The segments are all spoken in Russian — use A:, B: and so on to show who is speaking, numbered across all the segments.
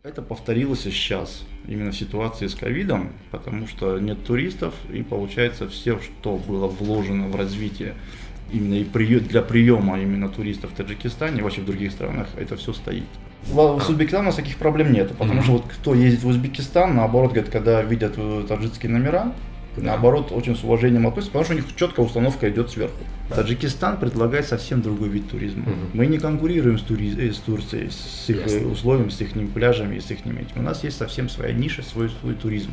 A: Это повторилось и сейчас, именно в ситуации с ковидом, потому что нет туристов, и получается все, что было вложено в развитие именно и для приема именно туристов в Таджикистане и вообще в других странах, это все стоит. С Узбекистаном у нас таких проблем нет, потому что вот кто ездит в Узбекистан, наоборот, говорит, когда видят таджикские номера, наоборот, очень с уважением относятся, потому что у них четкая установка идет сверху. Таджикистан предлагает совсем другой вид туризма. Мы не конкурируем с Турцией, с их условиями, с их пляжами, с их этим. У нас есть совсем своя ниша, свой туризм.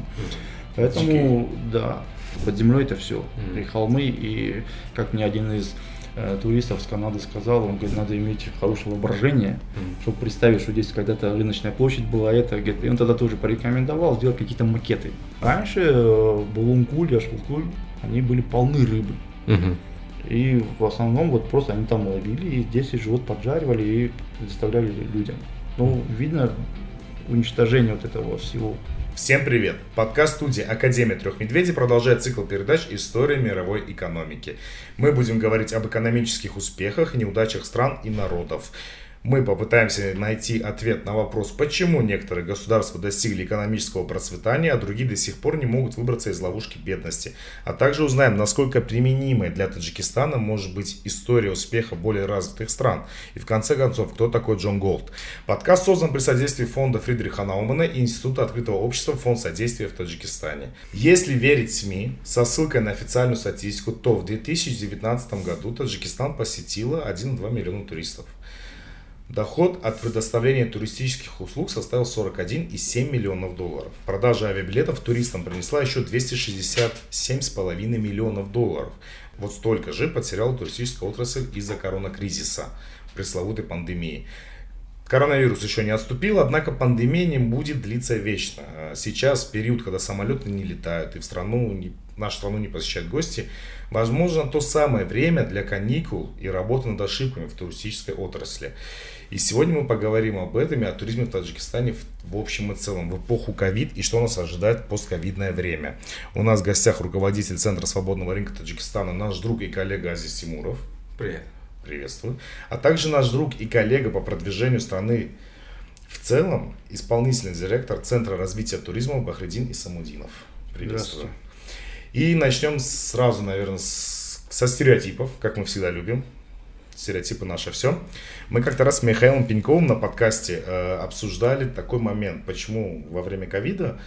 A: Поэтому, да, под землей это все. И холмы, и как мне один из туристов с Канады сказал, он говорит, надо иметь хорошее воображение, чтобы представить, что здесь когда-то рыночная площадь была, и он тогда тоже порекомендовал сделать какие-то макеты. Раньше Булункуль, Ашкулкуль, они были полны рыбы. И в основном вот просто они там ловили, и здесь и живот поджаривали и предоставляли людям. Ну, видно уничтожение вот этого всего.
B: Всем привет! Подкаст-студия Академия трех медведей продолжает цикл передач «История мировой экономики». Мы будем говорить об экономических успехах и неудачах стран и народов. Мы попытаемся найти ответ на вопрос, почему некоторые государства достигли экономического процветания, а другие до сих пор не могут выбраться из ловушки бедности. А также узнаем, насколько применимой для Таджикистана может быть история успеха более развитых стран. И в конце концов, кто такой Джон Голд. Подкаст создан при содействии фонда Фридриха Наумана и Института открытого общества «Фонд содействия в Таджикистане». Если верить СМИ, со ссылкой на официальную статистику, то в 2019 году Таджикистан посетило 1,2 миллиона туристов. Доход от предоставления туристических услуг составил 41,7 миллионов долларов. Продажа авиабилетов туристам принесла еще 267,5 миллионов долларов. Вот столько же потеряла туристическая отрасль из-за коронакризиса, пресловутой пандемии. Коронавирус еще не отступил, однако пандемия не будет длиться вечно. Сейчас период, когда самолеты не летают и нашу страну не посещают гости, возможно, то самое время для каникул и работы над ошибками в туристической отрасли. И сегодня мы поговорим об этом и о туризме в Таджикистане в общем и целом, в эпоху ковид и что нас ожидает в постковидное время. У нас в гостях руководитель Центра свободного рынка Таджикистана, наш друг и коллега Азиз Тимуров.
C: Привет.
B: Приветствую. А также наш друг и коллега по продвижению страны в целом, исполнительный директор Центра развития туризма Бахридин Исамудинов. Приветствую. И начнем сразу, наверное, со стереотипов, как мы всегда любим. Стереотипы наше все. Мы как-то раз с Михаилом Пеньковым на подкасте обсуждали такой момент, почему во время ковида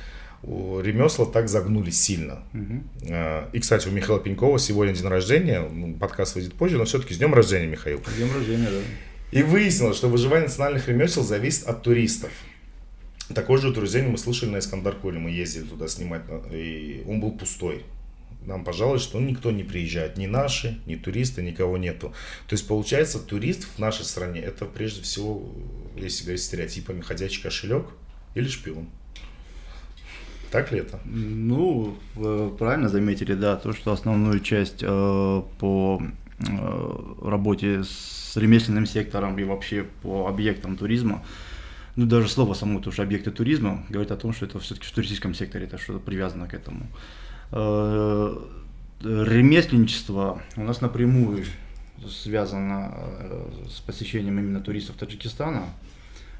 B: ремесла так загнулись сильно. И, кстати, у Михаила Пенькова сегодня день рождения, подкаст выйдет позже, но все-таки с днем рождения, Михаил.
A: С днем рождения, да.
B: И выяснилось, что выживание национальных ремесел зависит от туристов. Такое же утверждение мы слышали на Искандар-Коле, мы ездили туда снимать, и он был пустой. Нам пожаловалось, что никто не приезжает, ни наши, ни туристы, никого нету. То есть, получается, турист в нашей стране, это прежде всего, если говорить стереотипами, ходячий кошелек или шпион. Так ли это?
A: Ну, вы правильно заметили, да, то, что основную часть по работе с ремесленным сектором и вообще по объектам туризма, ну, даже слово само, то, что объекты туризма, говорит о том, что это все-таки в туристическом секторе, это что-то привязано к этому. Ремесленничество у нас напрямую связано с посещением именно туристов Таджикистана,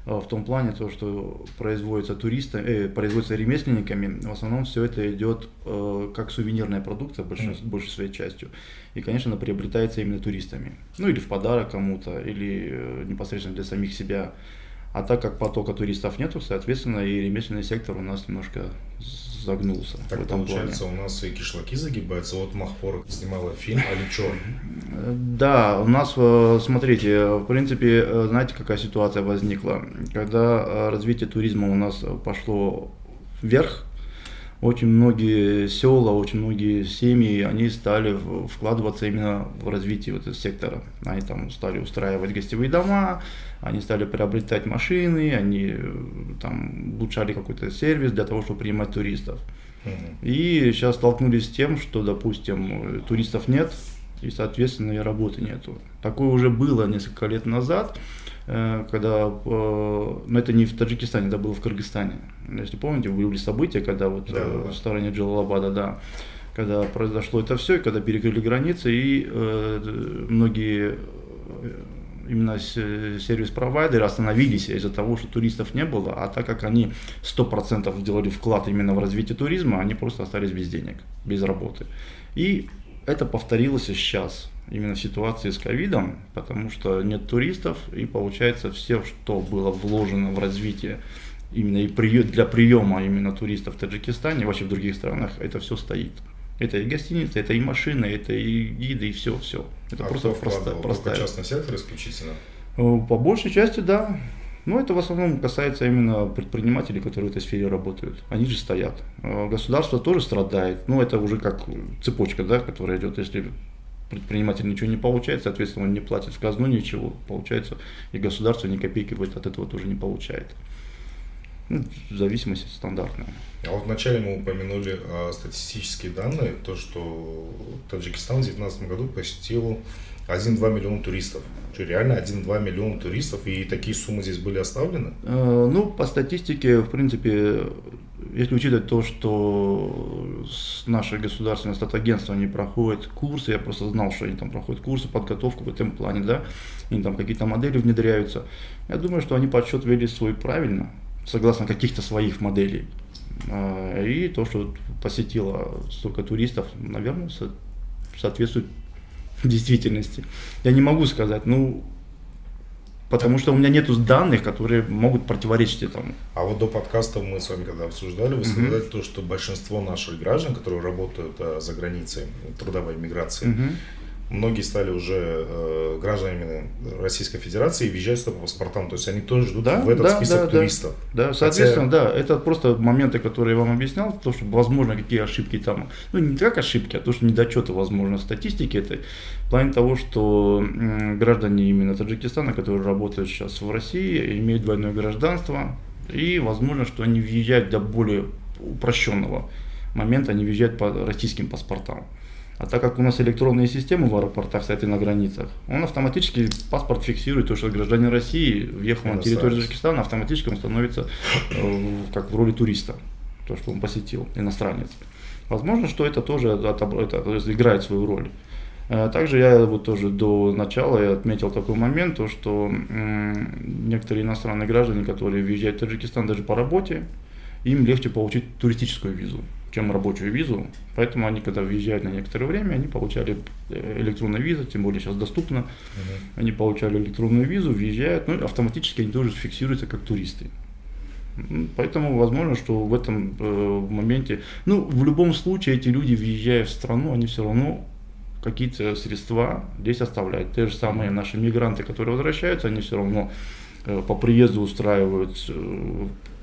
A: в том плане, то, что производится ремесленниками, в основном все это идет как сувенирная продукция, большей своей частью, и, конечно, она приобретается именно туристами, ну или в подарок кому-то, или непосредственно для самих себя. А так как потока туристов нету, соответственно, и ремесленный сектор у нас немножко загнулся.
B: Так
A: в этом
B: получается,
A: плане.
B: у нас и кишлаки загибаются. Вот Махпор снимала фильм «Аличо».
A: Да, у нас, смотрите, в принципе, знаете, какая ситуация возникла? Когда развитие туризма у нас пошло вверх, очень многие села, очень многие семьи, они стали вкладываться именно в развитие этого сектора. Они там стали устраивать гостевые дома, они стали приобретать машины, они там улучшали какой-то сервис для того, чтобы принимать туристов. И сейчас столкнулись с тем, что, допустим, туристов нет, и, соответственно, и работы нету. Такое уже было несколько лет назад, когда, но это не в Таджикистане, это было в Кыргызстане. Если помните, были события, когда вот в стороне Джалалабада, да, когда произошло это все, и когда перекрыли границы, и многие именно сервис-провайдеры остановились из-за того, что туристов не было, а так как они 100% сделали вклад именно в развитие туризма, они просто остались без денег, без работы. И это повторилось и сейчас, именно в ситуации с ковидом, потому что нет туристов, и получается все, что было вложено в развитие именно и для приема именно туристов в Таджикистане и вообще в других странах, это все стоит. Это и гостиница, это и машины, это и гиды, и все. Это просто простая.
B: Частный сектор исключительно?
A: По большей части, да. Но это в основном касается именно предпринимателей, которые в этой сфере работают. Они же стоят. Государство тоже страдает. Ну, это уже как цепочка, да, которая идет. Если предприниматель ничего не получает, соответственно, он не платит в казну ничего, получается, и государство ни копейки от этого тоже не получает. Ну, зависимость стандартная.
B: А вот вначале мы упомянули статистические данные, то, что Таджикистан в 2019 году посетил 1,2 миллиона туристов. Что, реально 1,2 миллиона туристов, и такие суммы здесь были оставлены?
A: Ну, по статистике, в принципе, если учитывать то, что наше государственное статагентство, они проходят курсы, я просто знал, что они там проходят курсы, подготовку в этом плане, да, они там какие-то модели внедряются. Я думаю, что они подсчет вели свой правильно, согласно каких-то своих моделей. И то, что посетило столько туристов, наверное, соответствует действительности. Я не могу сказать, потому что у меня нету данных, которые могут противоречить этому.
B: А вот до подкаста мы с вами когда обсуждали, вы сказали то, что большинство наших граждан, которые работают за границей, трудовой миграции, многие стали уже гражданами Российской Федерации и въезжают по паспортам. То есть они тоже ждут в этот список туристов.
A: Да, соответственно, это просто моменты, которые я вам объяснял, то, что, возможно, какие ошибки там, не как ошибки, а то, что недочеты, возможно, статистики этой, в плане того, что граждане именно Таджикистана, которые работают сейчас в России, имеют двойное гражданство, и, возможно, что они въезжают до более упрощенного момента, они въезжают по российским паспортам. А так как у нас электронные системы в аэропортах стоят и на границах, он автоматически паспорт фиксирует то, что гражданин России въехал на территорию Таджикистана, автоматически он становится как в роли туриста, то, что он посетил, иностранец. Возможно, что это тоже играет свою роль. Также я вот тоже до начала я отметил такой момент, то, что некоторые иностранные граждане, которые въезжают в Таджикистан даже по работе, им легче получить туристическую визу, чем рабочую визу. Поэтому они, когда въезжают на некоторое время, они получали электронную визу, тем более сейчас доступно. Они получали электронную визу, въезжают, автоматически они тоже фиксируются как туристы. Поэтому возможно, что в этом моменте, в любом случае эти люди, въезжая в страну, они все равно какие-то средства здесь оставляют. Те же самые наши мигранты, которые возвращаются, они все равно по приезду устраивают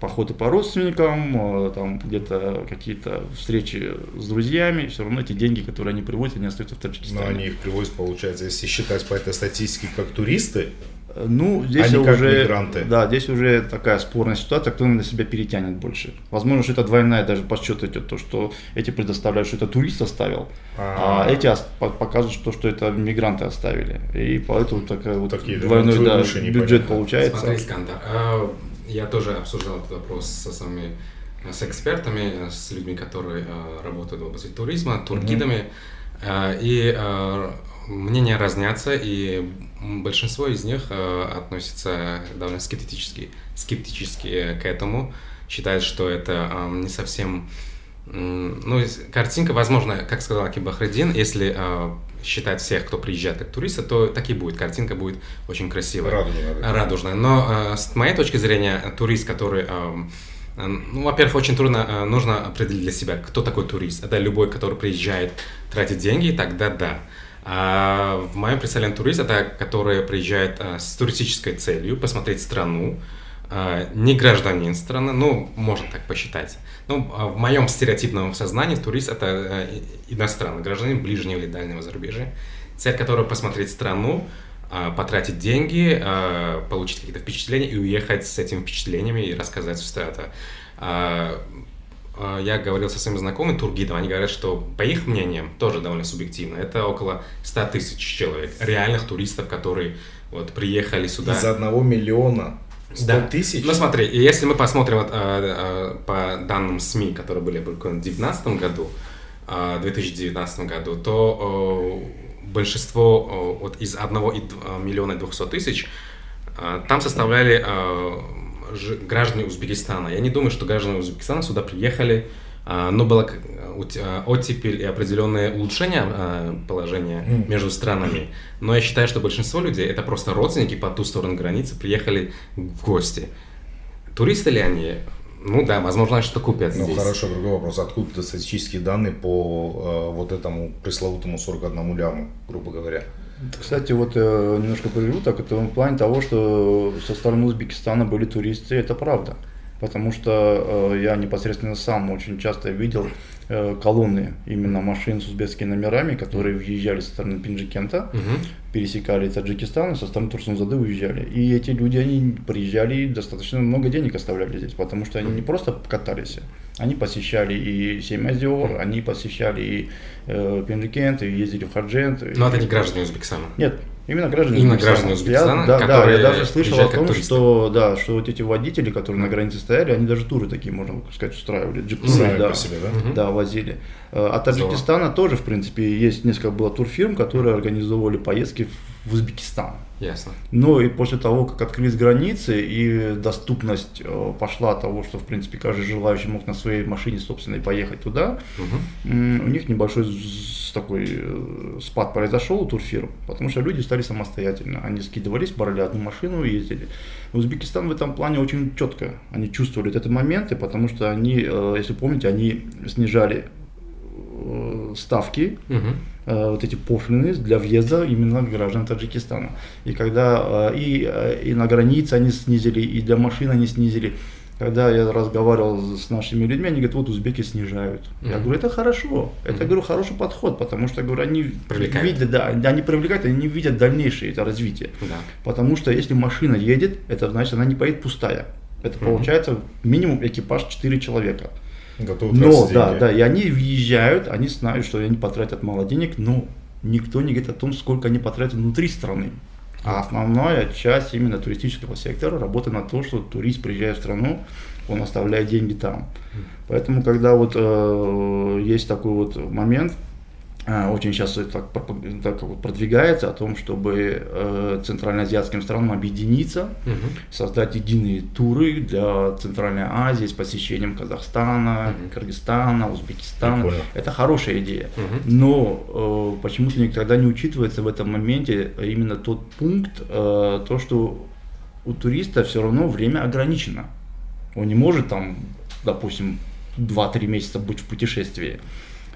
A: походы по родственникам, там где-то какие-то встречи с друзьями, все равно эти деньги, которые они привозят, они остаются в Таджикистане.
B: Но они их привозят, получается, если считать по этой статистике, как туристы,
A: здесь
B: а не как
A: уже,
B: мигранты.
A: Да, здесь уже такая спорная ситуация, кто на себя перетянет больше. Возможно, что это двойная даже подсчет идет, то, что эти предоставляют, что это турист оставил, а эти показывают, что это мигранты оставили. И поэтому такой двойной бюджет получается.
C: Смотри, Искандер, я тоже обсуждал этот вопрос с экспертами, с людьми, которые работают в области туризма, тургидами, и мнения разнятся, и большинство из них относятся довольно скептически к этому, считают, что это не совсем... картинка, возможно, как сказал Аким Бахретдин, если считать всех, кто приезжает как туристы, то так и будет. Картинка будет очень красивая. Радужная. Но с моей точки зрения, турист, который... во-первых, очень трудно, нужно определить для себя, кто такой турист. Это любой, который приезжает, тратит деньги, тогда да. А в моем представлении турист – это который приезжает с туристической целью посмотреть страну, не гражданин страны, можно так посчитать. В моем стереотипном сознании турист – это иностранный гражданин ближнего или дальнего зарубежья, цель которого посмотреть страну, потратить деньги, получить какие-то впечатления и уехать с этими впечатлениями и рассказать все это. Я говорил со своими знакомыми тургидом, они говорят, что, по их мнениям, тоже довольно субъективно, это около 100 тысяч человек, реальных туристов, которые приехали сюда.
B: Из 1 миллиона 100 тысяч?
C: Смотри, если мы посмотрим по данным СМИ, которые были опубликованы в 2019 году, то большинство из 1,2 миллиона там составляли граждане Узбекистана. Я не думаю, что граждане Узбекистана сюда приехали, но было оттепель и определенное улучшение положения между странами. Но я считаю, что большинство людей это просто родственники по ту сторону границы приехали в гости. Туристы ли они? Ну да, возможно, что купят здесь.
B: Ну хорошо, другой вопрос. Откуда статистические данные по вот этому пресловутому 41 ляму, грубо говоря?
A: Кстати, вот немножко прерву, так это в плане того, что со стороны Узбекистана были туристы, это правда. Потому что я непосредственно сам очень часто видел колонны именно машин с узбекскими номерами, которые въезжали со стороны Пенджикента, пересекали Таджикистан, и со стороны Турсунзады уезжали. И эти люди, они приезжали и достаточно много денег оставляли здесь, потому что они не просто катались, они посещали и Сеймазиор, они посещали и Пенджикент, и ездили в Хаджент.
C: Но это не граждане Узбекистана?
A: Нет. Именно граждане Узбекистана, я даже слышал о том, что вот эти водители, которые на границе стояли, они даже туры такие, можно сказать, устраивали, джип-туры, да, возили. От Таджикистана тоже, в принципе, есть несколько было турфирм, которые организовывали поездки в Узбекистан.
C: Ясно.
A: Но и после того, как открылись границы и доступность пошла того, что, в принципе, каждый желающий мог на своей машине собственной поехать туда, у них небольшой такой спад произошел у турфирм, потому что люди стали самостоятельно. Они скидывались, брали одну машину и ездили. Узбекистан в этом плане очень четко. Они чувствовали этот момент, потому что они, если помните, они снижали ставки, вот эти пошлины для въезда именно граждан Таджикистана. И когда и на границе они снизили, и для машин они снизили. Когда я разговаривал с нашими людьми, они говорят, вот узбеки снижают. Я говорю, это хорошо, это, говорю, хороший подход, потому что, говорю, они видят, они привлекают, они видят дальнейшее это развитие. Потому что если машина едет, это значит, она не поедет пустая. Это получается минимум экипаж 4 человека. Но, и они въезжают, они знают, что они потратят мало денег, но никто не говорит о том, сколько они потратят внутри страны. А основная часть именно туристического сектора работает на то, что турист, приезжая в страну, он оставляет деньги там. Поэтому, когда вот есть такой вот момент, очень сейчас это так вот продвигается о том, чтобы центральноазиатским странам объединиться, создать единые туры для Центральной Азии с посещением Казахстана, Кыргызстана, Узбекистана. Прикольно. Это хорошая идея. Но почему-то никогда не учитывается в этом моменте именно тот пункт, то, что у туриста все равно время ограничено. Он не может там, допустим, 2-3 месяца быть в путешествии.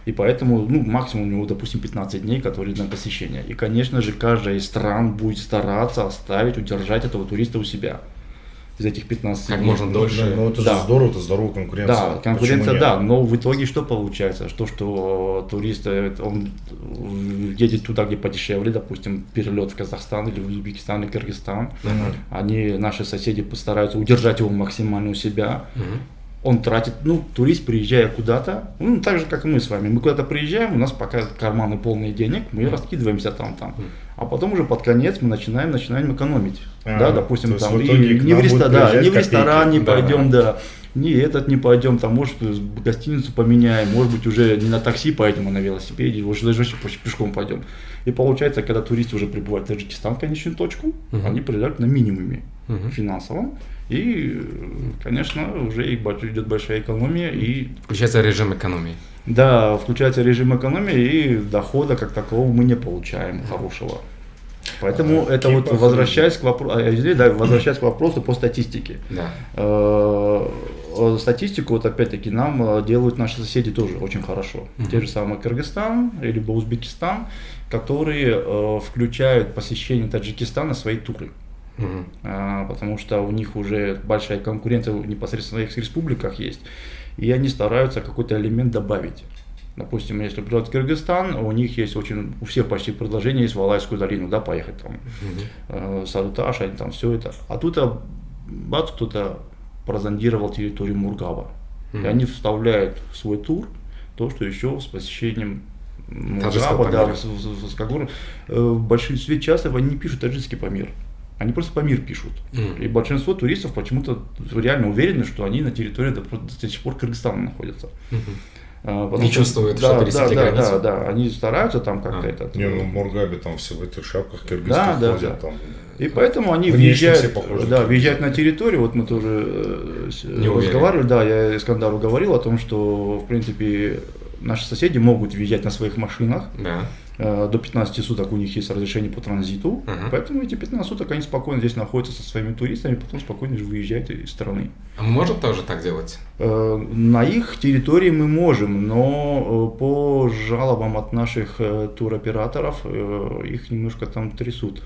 A: И поэтому, максимум у него, допустим, 15 дней, которые на посещение. И, конечно же, каждая из стран будет стараться удержать этого туриста у себя из этих 15 дней.
C: Как можно дольше.
B: Ну, это же здорово, это здоровая конкуренция.
A: Да, конкуренция, да, но в итоге что получается? Что турист, он едет туда, где подешевле, допустим, перелет в Казахстан или в Узбекистан или Кыргызстан. Наши соседи постараются удержать его максимально у себя. Он тратит, турист, приезжая куда-то, так же, как и мы с вами. Мы куда-то приезжаем, у нас пока карманы полные денег, мы раскидываемся там. А потом уже под конец мы начинаем экономить. Допустим, там, не в ресторан не пойдем, не пойдем, там, может, гостиницу поменяем, может быть, уже не на такси поедем, а на велосипеде, уже даже пешком пойдем. И получается, когда туристы уже прибывают в Таджикистан, в конечную точку, они приезжают на минимуме финансовом. И, конечно, уже идет большая экономия. И
C: включается режим экономии.
A: Да, включается режим экономии, и дохода как такового мы не получаем хорошего. Поэтому это вот возвращаясь к вопросу по статистике. Статистику, вот опять-таки, нам делают наши соседи тоже очень хорошо. Те же самые Кыргызстан, либо Узбекистан, которые включают посещение Таджикистана в свои туры. Потому что у них уже большая конкуренция непосредственно в их республиках есть, и они стараются какой-то элемент добавить. Допустим, если брать Кыргызстан, у них есть у всех почти предложения есть в Алайскую долину, поехать там, Саруташ, они там все это. А тут кто-то прозондировал территорию Мургава, и они вставляют в свой тур то, что еще с посещением Мургава, в большинстве часто они не пишут таджикский Памир. Они просто Памир пишут. И большинство туристов почему-то реально уверены, что они на территории до сих пор Кыргызстана находятся.
C: Не чувствуют, что пересекли границу.
A: Да, они стараются там как-то это.
B: Не, ну Мургаби там все в этих шапках киргизских ходят. Там.
A: И поэтому они въезжают на территорию, вот мы тоже разговаривали, да, я Искандару говорил о том, что, в принципе, наши соседи могут въезжать на своих машинах.
C: Да.
A: До 15 суток у них есть разрешение по транзиту, поэтому эти 15 суток они спокойно здесь находятся со своими туристами, потом спокойно же выезжают из страны.
C: А мы можем тоже так делать?
A: На их территории мы можем, но по жалобам от наших туроператоров их немножко там трясут.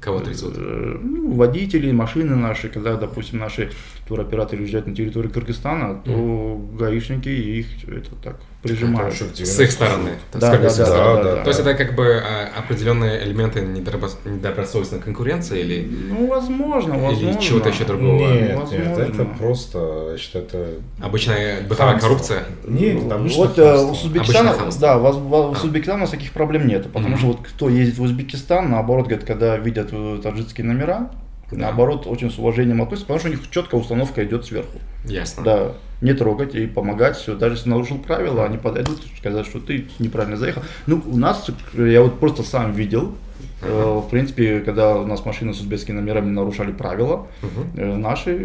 C: Кого трясут?
A: Водители, машины наши, когда, допустим, наши туроператоры уезжают на территорию Кыргызстана, то гаишники их это так прижимают.
C: С их стороны.
A: Да.
C: То есть это как бы определенные элементы недобросовестной конкуренции или?
A: Ну, возможно.
C: Или чего-то еще другого?
B: Нет, это просто, я считаю, это...
C: Обычная бытовая коррупция?
B: Нет, это обычно
A: вот у Узбекистана, в Узбекистане у нас таких проблем нет, потому что вот кто ездит в Узбекистан, наоборот, говорит, когда видят таджикские номера, наоборот, очень с уважением относятся, потому что у них четкая установка идет сверху.
C: Ясно.
A: Да, не трогать и помогать, все. Даже если нарушил правила, они подойдут и сказать, что ты неправильно заехал. Ну, у нас, я вот просто сам видел, в принципе, когда у нас машины с узбекскими номерами нарушали правила, наши,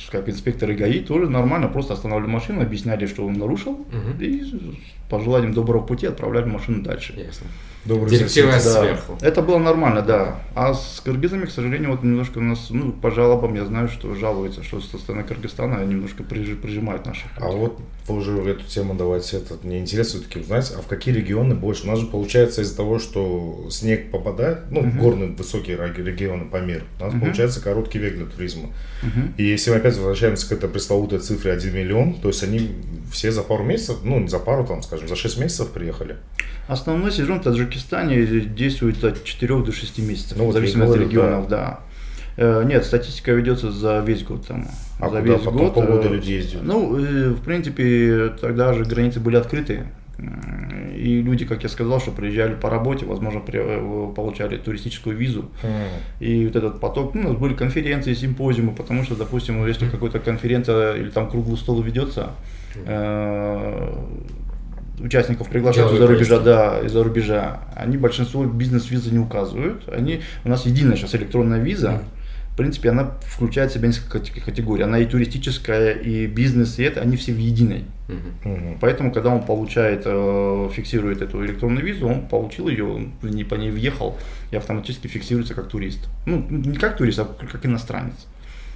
A: как инспекторы ГАИ, тоже нормально просто останавливали машину, объясняли, что он нарушил, и по желаниям доброго пути отправляли машину дальше.
C: Ясно. Директива сверху.
A: Это было нормально, да. А с кыргызами, к сожалению, вот немножко у нас, по жалобам я знаю, что жалуются, что со стороны Кыргызстана немножко прижимают наших.
B: А вот уже в эту тему давайте, мне интересно все-таки узнать, а в какие регионы больше? У нас же получается из-за того, что снег попадает, горные высокие регионы по миру, у нас получается короткий век для туризма. И если мы опять возвращаемся к этой пресловутой цифре 1 миллион, то есть они все за пару месяцев, не за пару, там, скажем, за 6 месяцев приехали.
A: Основной сезон в Таджикистане действует от 4 до 6 месяцев, в зависимости от регионов, да. Нет, статистика ведется за весь год.
B: За весь год полгода люди ездят?
A: В принципе, тогда же границы были открыты. И люди, как я сказал, что приезжали по работе, возможно, получали туристическую визу. И вот этот поток, у нас были конференции, симпозиумы, потому что, допустим, если какая-то конференция или там круглый стол ведется, участников приглашают из-за рубежа, из-за рубежа. Они большинство бизнес-визы не указывают. У нас единая сейчас электронная виза. В принципе, она включает в себя несколько категорий. Она и туристическая, и бизнес, и это, они все в единой. Поэтому, когда он фиксирует эту электронную визу, он получил ее, он по ней въехал и автоматически фиксируется как турист. Не как турист, а как иностранец.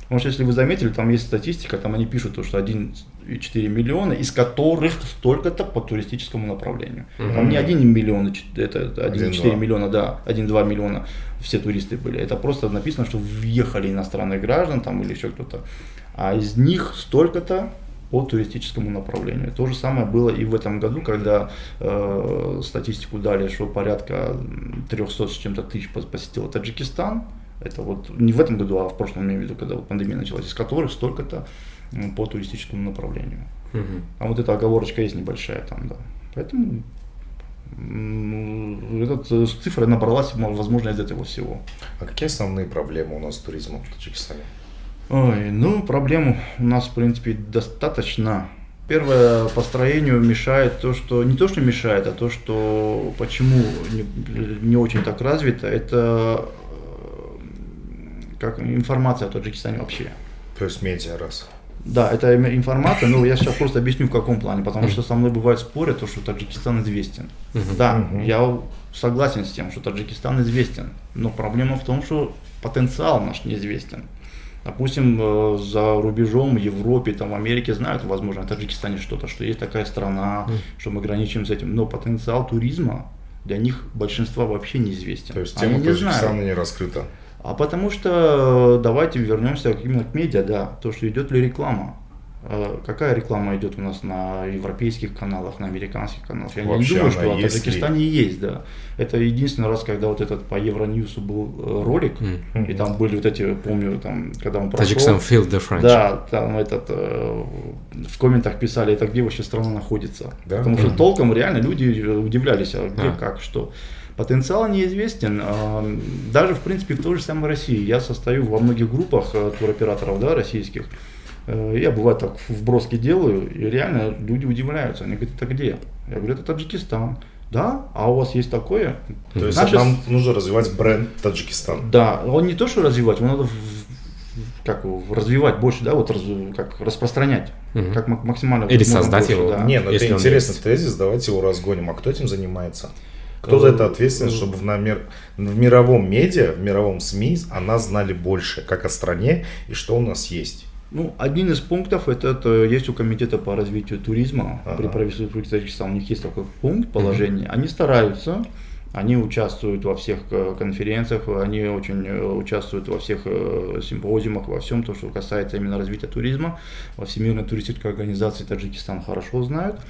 A: Потому что, если вы заметили, там есть статистика, там они пишут, что 1,4 миллиона, из которых столько-то по туристическому направлению. Там не 1 миллион, это 1,4 миллиона, да, 1,2 миллиона все туристы были. Это просто написано, что въехали иностранных граждан там или еще кто-то. А из них столько-то по туристическому направлению. То же самое было и в этом году, когда статистику дали, что порядка 300 с чем-то тысяч посетило Таджикистан. Это вот не в этом году, а в прошлом, имею в виду, когда вот пандемия началась, из которых столько-то по туристическому направлению. А вот эта оговорочка есть небольшая там, да. Поэтому эта цифра набралась, возможно, из этого всего.
B: А какие основные проблемы у нас с туризмом в Таджикистане?
A: Проблем у нас, в принципе, достаточно. Первое, построению мешает то, что не то, что мешает, а то, что почему не очень так развито, это как информация о Таджикистане вообще.
B: То есть медиа раз.
A: Да, это информация, но я сейчас просто объясню в каком плане, потому что со мной бывает спорят, что Таджикистан известен. Да, я согласен с тем, что Таджикистан известен, но проблема в том, что потенциал наш неизвестен. Допустим, за рубежом, в Европе, там, в Америке знают, возможно, о Таджикистане что-то, что есть такая страна, что мы граничим с этим, но потенциал туризма для них большинства вообще неизвестен.
B: То есть тема Таджикистана не раскрыта.
A: А потому что давайте вернемся именно к медиа, да, то, что идет ли реклама. Какая реклама идет у нас на европейских каналах, на американских каналах? Я не думаю, что в Таджикистане есть, да. Это единственный раз, когда вот этот по Евроньюсу был ролик, и там были вот эти, помню, там, когда он прошел.
C: Таджикистан feel the French.
A: Да, там в комментах писали, это где вообще страна находится.
B: Да?
A: Потому что толком реально люди удивлялись, а где, как, что. Потенциал неизвестен, даже в принципе в той же самой России. Я состою во многих группах туроператоров, да, российских. Я бывает так вброски делаю, и реально люди удивляются. Они говорят, это где? Я говорю, это Таджикистан. Да? А у вас есть такое?
B: То есть нам нужно развивать бренд Таджикистан.
A: Да, он не то, что развивать, его надо развивать больше, да, вот как распространять, как максимально.
C: Или создать
A: больше,
C: его.
A: Да.
B: Не, ну это интересный тезис, давайте его разгоним. А кто этим занимается? Кто за это ответственен, чтобы в мировом медиа, в мировом СМИ о нас знали больше, как о стране и что у нас есть?
A: Ну, один из пунктов, это есть у Комитета по развитию туризма при правительстве Таджикистана, у них есть такой пункт, положение. Они стараются, они участвуют во всех конференциях, они очень участвуют во всех симпозиумах, во всем, то, что касается именно развития туризма. Во Всемирной туристической организации Таджикистан хорошо знают.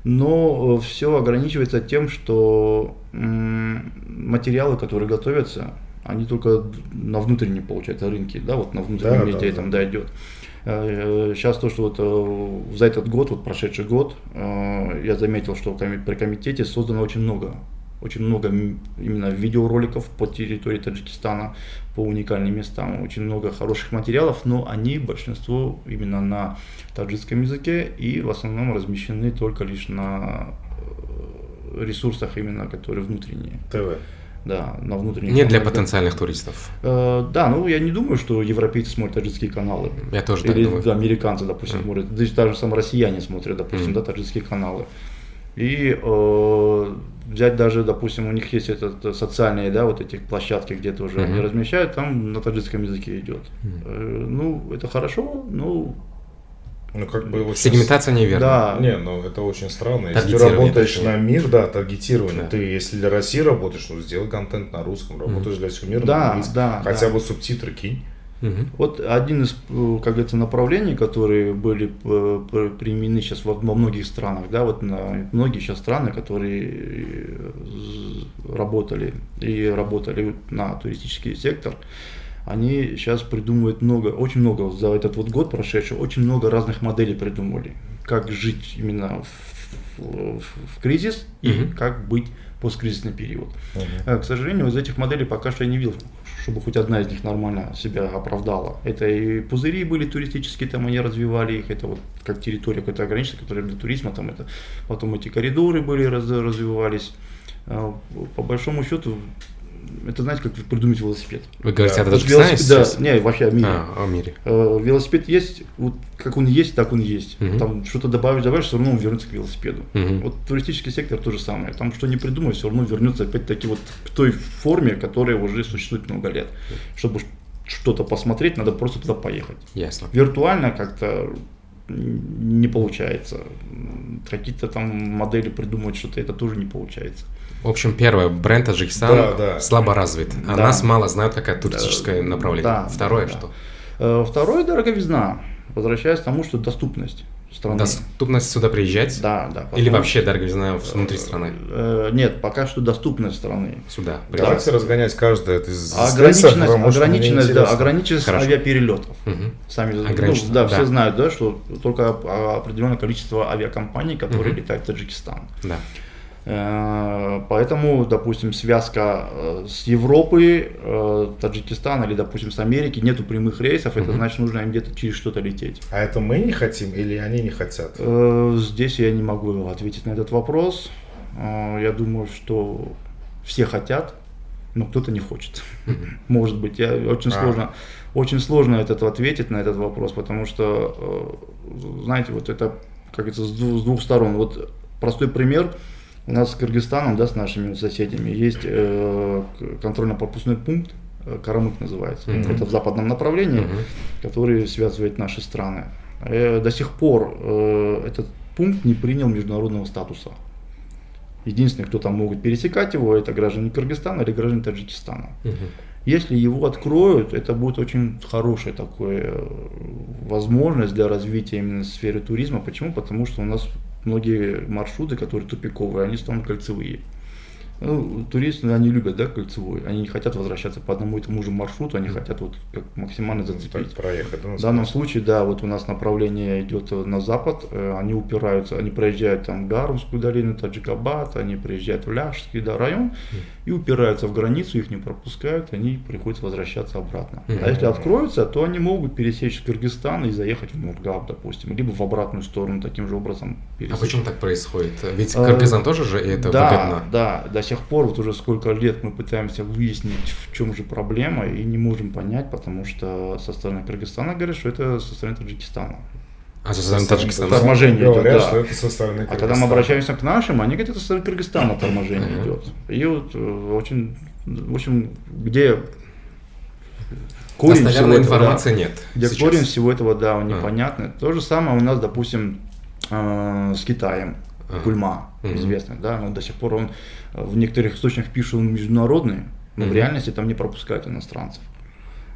A: Но все ограничивается тем, что материалы, которые готовятся, они только на внутреннем, получается, рынке, да, вот на внутреннем медиа там дойдет. Сейчас то, что вот за этот год, вот прошедший год, я заметил, что при комитете создано очень много именно видеороликов по территории Таджикистана, по уникальным местам, очень много хороших материалов, но они большинство именно на таджикском языке и в основном размещены только лишь на ресурсах именно, которые внутренние.
B: ТВ.
A: Да, на внутренних.
C: Не для потенциальных туристов.
A: Да, ну я не думаю, что европейцы смотрят таджикские каналы.
C: Я тоже так думаю.
A: Или американцы, допустим, смотрят. Даже сам россияне смотрят, допустим, да, таджикские каналы. И взять даже, допустим, у них есть социальные, да, вот эти площадки, где тоже они размещают, там на таджикском языке идет. Ну, это хорошо, но...
B: Ну, как бы его
C: сегментация неверна.
A: Да.
B: Не, ну это очень странно. Если ты работаешь на мир, да, таргетирование, ты если для России работаешь, ну сделай контент на русском, работаешь для всего мира на английском, хотя бы субтитры кинь.
A: Вот один из, как говорится, направлений, которые были применены сейчас во многих странах, да, вот многие сейчас страны, которые работали на туристический сектор, они сейчас придумывают очень много за этот вот год прошедший, очень много разных моделей придумали, как жить именно в кризис и как быть в посткризисный период. К сожалению, из этих моделей пока что я не видел, чтобы хоть одна из них нормально себя оправдала. Это и пузыри были туристические, там они развивали их, это вот как территория какая-то ограниченная, которая для туризма, там это, потом эти коридоры были, развивались. По большому счету, это, знаете, как придумать велосипед.
C: Вы говорите о Таджикистане сейчас?
A: Да, не, вообще о мире.
C: О мире.
A: Велосипед есть, вот как он есть, так он есть. Там что-то добавишь, все равно он вернется к велосипеду. Вот туристический сектор то же самое. Там что не придумай, все равно вернется опять-таки вот к той форме, которая уже существует много лет. Чтобы что-то посмотреть, надо просто туда поехать.
C: Ясно.
A: Виртуально как-то не получается. Какие-то там модели придумывать что-то, это тоже не получается.
C: В общем, первое, бренд Таджикистан слабо развит, а нас мало знают как туристическое направление. Второе, что?
A: Второе, дороговизна. Возвращаясь к тому, что доступность страны.
C: Доступность сюда приезжать?
A: Да.
C: Или вообще дороговизна внутри страны?
A: Нет, пока что доступность страны.
C: Сюда.
B: Давайте разгонять каждое из
A: ограниченность авиаперелетов. Сами, все знают, да, что только определенное количество авиакомпаний, которые летают в Таджикистан.
C: Да.
A: Поэтому, допустим, связка с Европы, Таджикистана или, допустим, с Америки, нету прямых рейсов, это значит, нужно им где-то через что-то лететь.
B: А это мы не хотим или они не хотят?
A: Здесь я не могу ответить на этот вопрос. Я думаю, что все хотят, но кто-то не хочет. Может быть, очень сложно ответить на этот вопрос, потому что, знаете, вот это, как говорится, с двух сторон. Вот простой пример. У нас с Кыргызстаном, да, с нашими соседями, есть контрольно-пропускной пункт, Карамык называется. Это в западном направлении, который связывает наши страны. До сих пор этот пункт не принял международного статуса. Единственное, кто там могут пересекать его, это граждане Кыргызстана или граждане Таджикистана. Если его откроют, это будет очень хорошая такая возможность для развития именно сферы туризма. Почему? Потому что у нас многие маршруты, которые тупиковые, они станут кольцевые. Ну, туристы, они любят, да, кольцевой. Они не хотят возвращаться по одному и тому же маршруту, они хотят вот как максимально зацепить.
B: Проехать, да,
A: в данном случае, да, вот у нас направление идет на запад, они упираются, они проезжают там Гарумскую долину, Таджикабад, они приезжают в Ляжский, да, район и упираются в границу, их не пропускают, они приходится возвращаться обратно. А если откроются, то они могут пересечь Кыргызстан и заехать в Мургаб, допустим, либо в обратную сторону таким же образом пересечь.
C: А почему так происходит? Ведь Кыргызстан тоже же это выгодно.
A: Да, до сих пор, вот уже сколько лет мы пытаемся выяснить, в чем же проблема, и не можем понять, потому что со стороны Кыргызстана говорят, что это со стороны Таджикистана.
C: А со стороны Таджикистана?
A: Торможение идет, да.
B: Что это со стороны Кыргызстана.
A: А когда мы обращаемся к нашим, они говорят, это со стороны Кыргызстана торможение идет. И вот очень, в общем, где корень всего этого,
C: информации нет.
A: Где сейчас корень всего этого, да, непонятно. То же самое у нас, допустим, с Китаем. Кульма известный, да, но до сих пор он в некоторых источниках пишет, он международный, но в реальности там не пропускают иностранцев.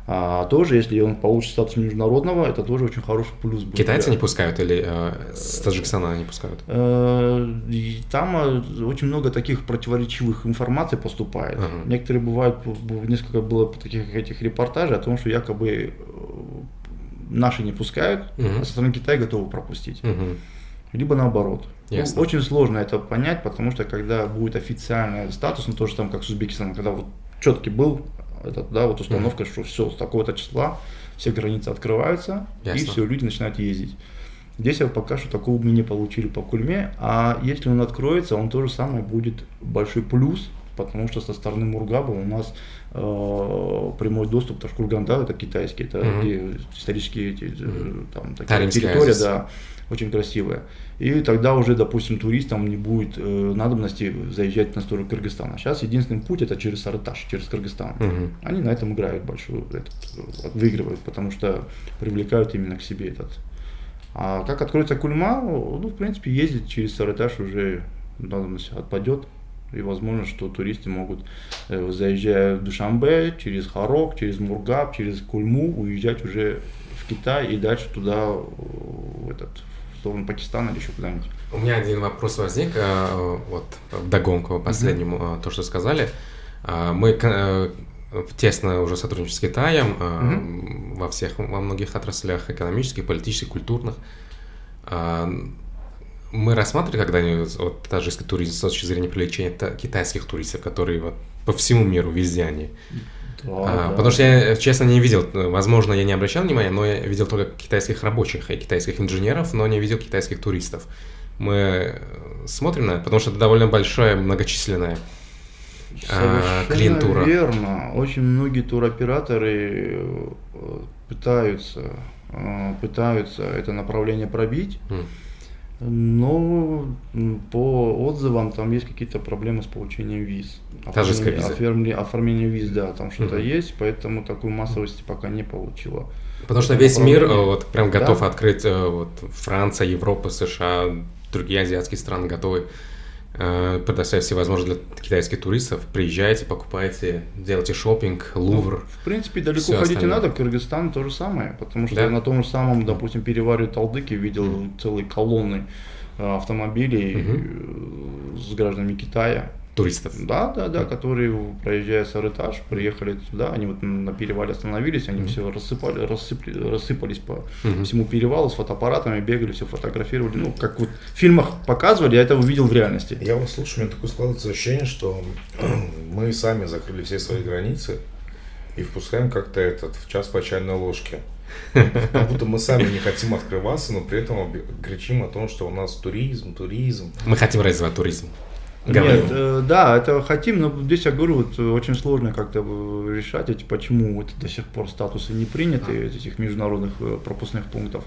A: А тоже, если он получит статус международного, это тоже очень хороший плюс будет.
C: Китайцы не пускают или с Таджикистана не пускают?
A: Там очень много таких противоречивых информаций поступает. Некоторые бывают, несколько было таких этих репортажей о том, что якобы наши не пускают, а со стороны Китая готовы пропустить. Либо наоборот. Ну, очень сложно это понять, потому что когда будет официальный статус, ну то же самое, как с Узбекистаном, когда вот четкий был этот, да, вот установка, что все, с такого-то числа все границы открываются, и все, люди начинают ездить. Здесь пока что такого мы не получили по Кульме, а если он откроется, он тоже самое будет большой плюс, потому что со стороны Мургаба у нас прямой доступ, Ташкурганда, это китайский, это исторические там, такие территории, да, очень красивая. И тогда уже, допустим, туристам не будет надобности заезжать на сторону Кыргызстана. Сейчас единственный путь это через Сарыташ, через Кыргызстан. Они на этом играют большую, выигрывают, потому что привлекают именно к себе этот. А как откроется Кульма, ну, в принципе, ездить через Сарыташ уже надобность отпадет. И возможно, что туристы могут, заезжая в Душанбе, через Харок, через Мургаб, через Кульму, уезжать уже в Китай и дальше туда, в сторону Пакистана или еще куда-нибудь.
C: У меня один вопрос возник, вот вдогонку последнему, то, что сказали. Мы тесно уже сотрудничаем с Китаем во многих отраслях экономических, политических, культурных. Мы рассматривали когда-нибудь вот, таджикский туризм с точки зрения привлечения китайских туристов, которые вот, по всему миру, везде они. Потому что я, честно, не видел, возможно, я не обращал внимания, но я видел только китайских рабочих и китайских инженеров, но не видел китайских туристов. Мы смотрим на это, потому что это довольно большая, многочисленная клиентура.
A: Верно. Очень многие туроператоры пытаются это направление пробить. Но по отзывам там есть какие-то проблемы с получением виз. Оформление виз, да, там что-то есть, поэтому такой массовости пока не получила.
C: Потому что весь мир вот прям готов открыть, вот Франция, Европа, США, другие азиатские страны готовы предоставить все возможности для китайских туристов. Приезжайте, покупайте, делайте шопинг, Лувр.
A: В принципе, далеко ходить не надо, Кыргызстан то же самое, потому что на том же самом, допустим, переваре Талдыки видел целые колонны автомобилей с гражданами Китая.
C: Туристов.
A: Да, которые, проезжая Сарыташ, приехали туда, они вот на перевале остановились, они все рассыпались по всему перевалу с фотоаппаратами, бегали, все фотографировали. Ну, как вот в фильмах показывали, я это увидел в реальности.
B: Я вас слушаю, у меня такое складывается ощущение, что мы сами закрыли все свои границы и впускаем как-то в час по чайной ложке. Как будто мы сами не хотим открываться, но при этом кричим о том, что у нас туризм.
C: Мы хотим развивать туризм.
A: Нет, да, это хотим, но здесь я говорю, вот, очень сложно как-то решать, почему вот до сих пор статусы не приняты, этих международных пропускных пунктов.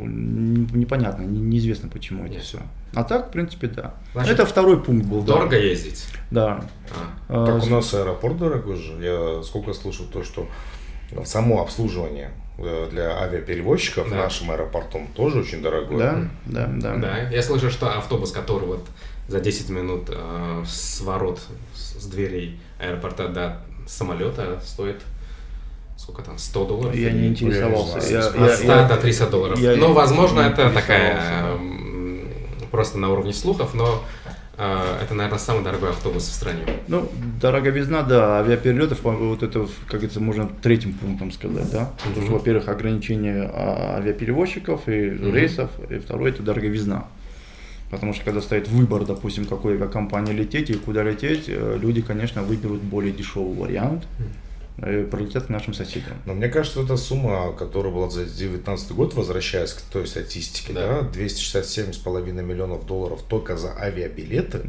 A: Непонятно, неизвестно почему это все. А так, в принципе, да.
C: Значит,
A: это второй пункт был.
C: Дорого ездить?
A: Да.
B: Так у нас аэропорт дорогой же. Я сколько слышал то, что само обслуживание для авиаперевозчиков нашим аэропортом тоже очень дорогое.
A: Да.
C: Я слышал, что автобус, который вот за 10 минут с ворот, с дверей аэропорта до самолета стоит, сколько там, $100?
A: Я не интересовался.
C: От 100 до $300. Но, возможно, это такая просто на уровне слухов, но это, наверное, самый дорогой автобус в стране.
A: Ну, дороговизна, да, авиаперелетов, вот это, как это можно третьим пунктом сказать, да. Потому что, во-первых, ограничение авиаперевозчиков и рейсов, и второе, это дороговизна. Потому что, когда стоит выбор, допустим, какой авиакомпании лететь и куда лететь, люди, конечно, выберут более дешевый вариант. И пролетят к нашим соседям.
B: Но мне кажется, эта сумма, которая была за 2019 год, возвращаясь к той статистике, да, 267,5 миллионов долларов только за авиабилеты,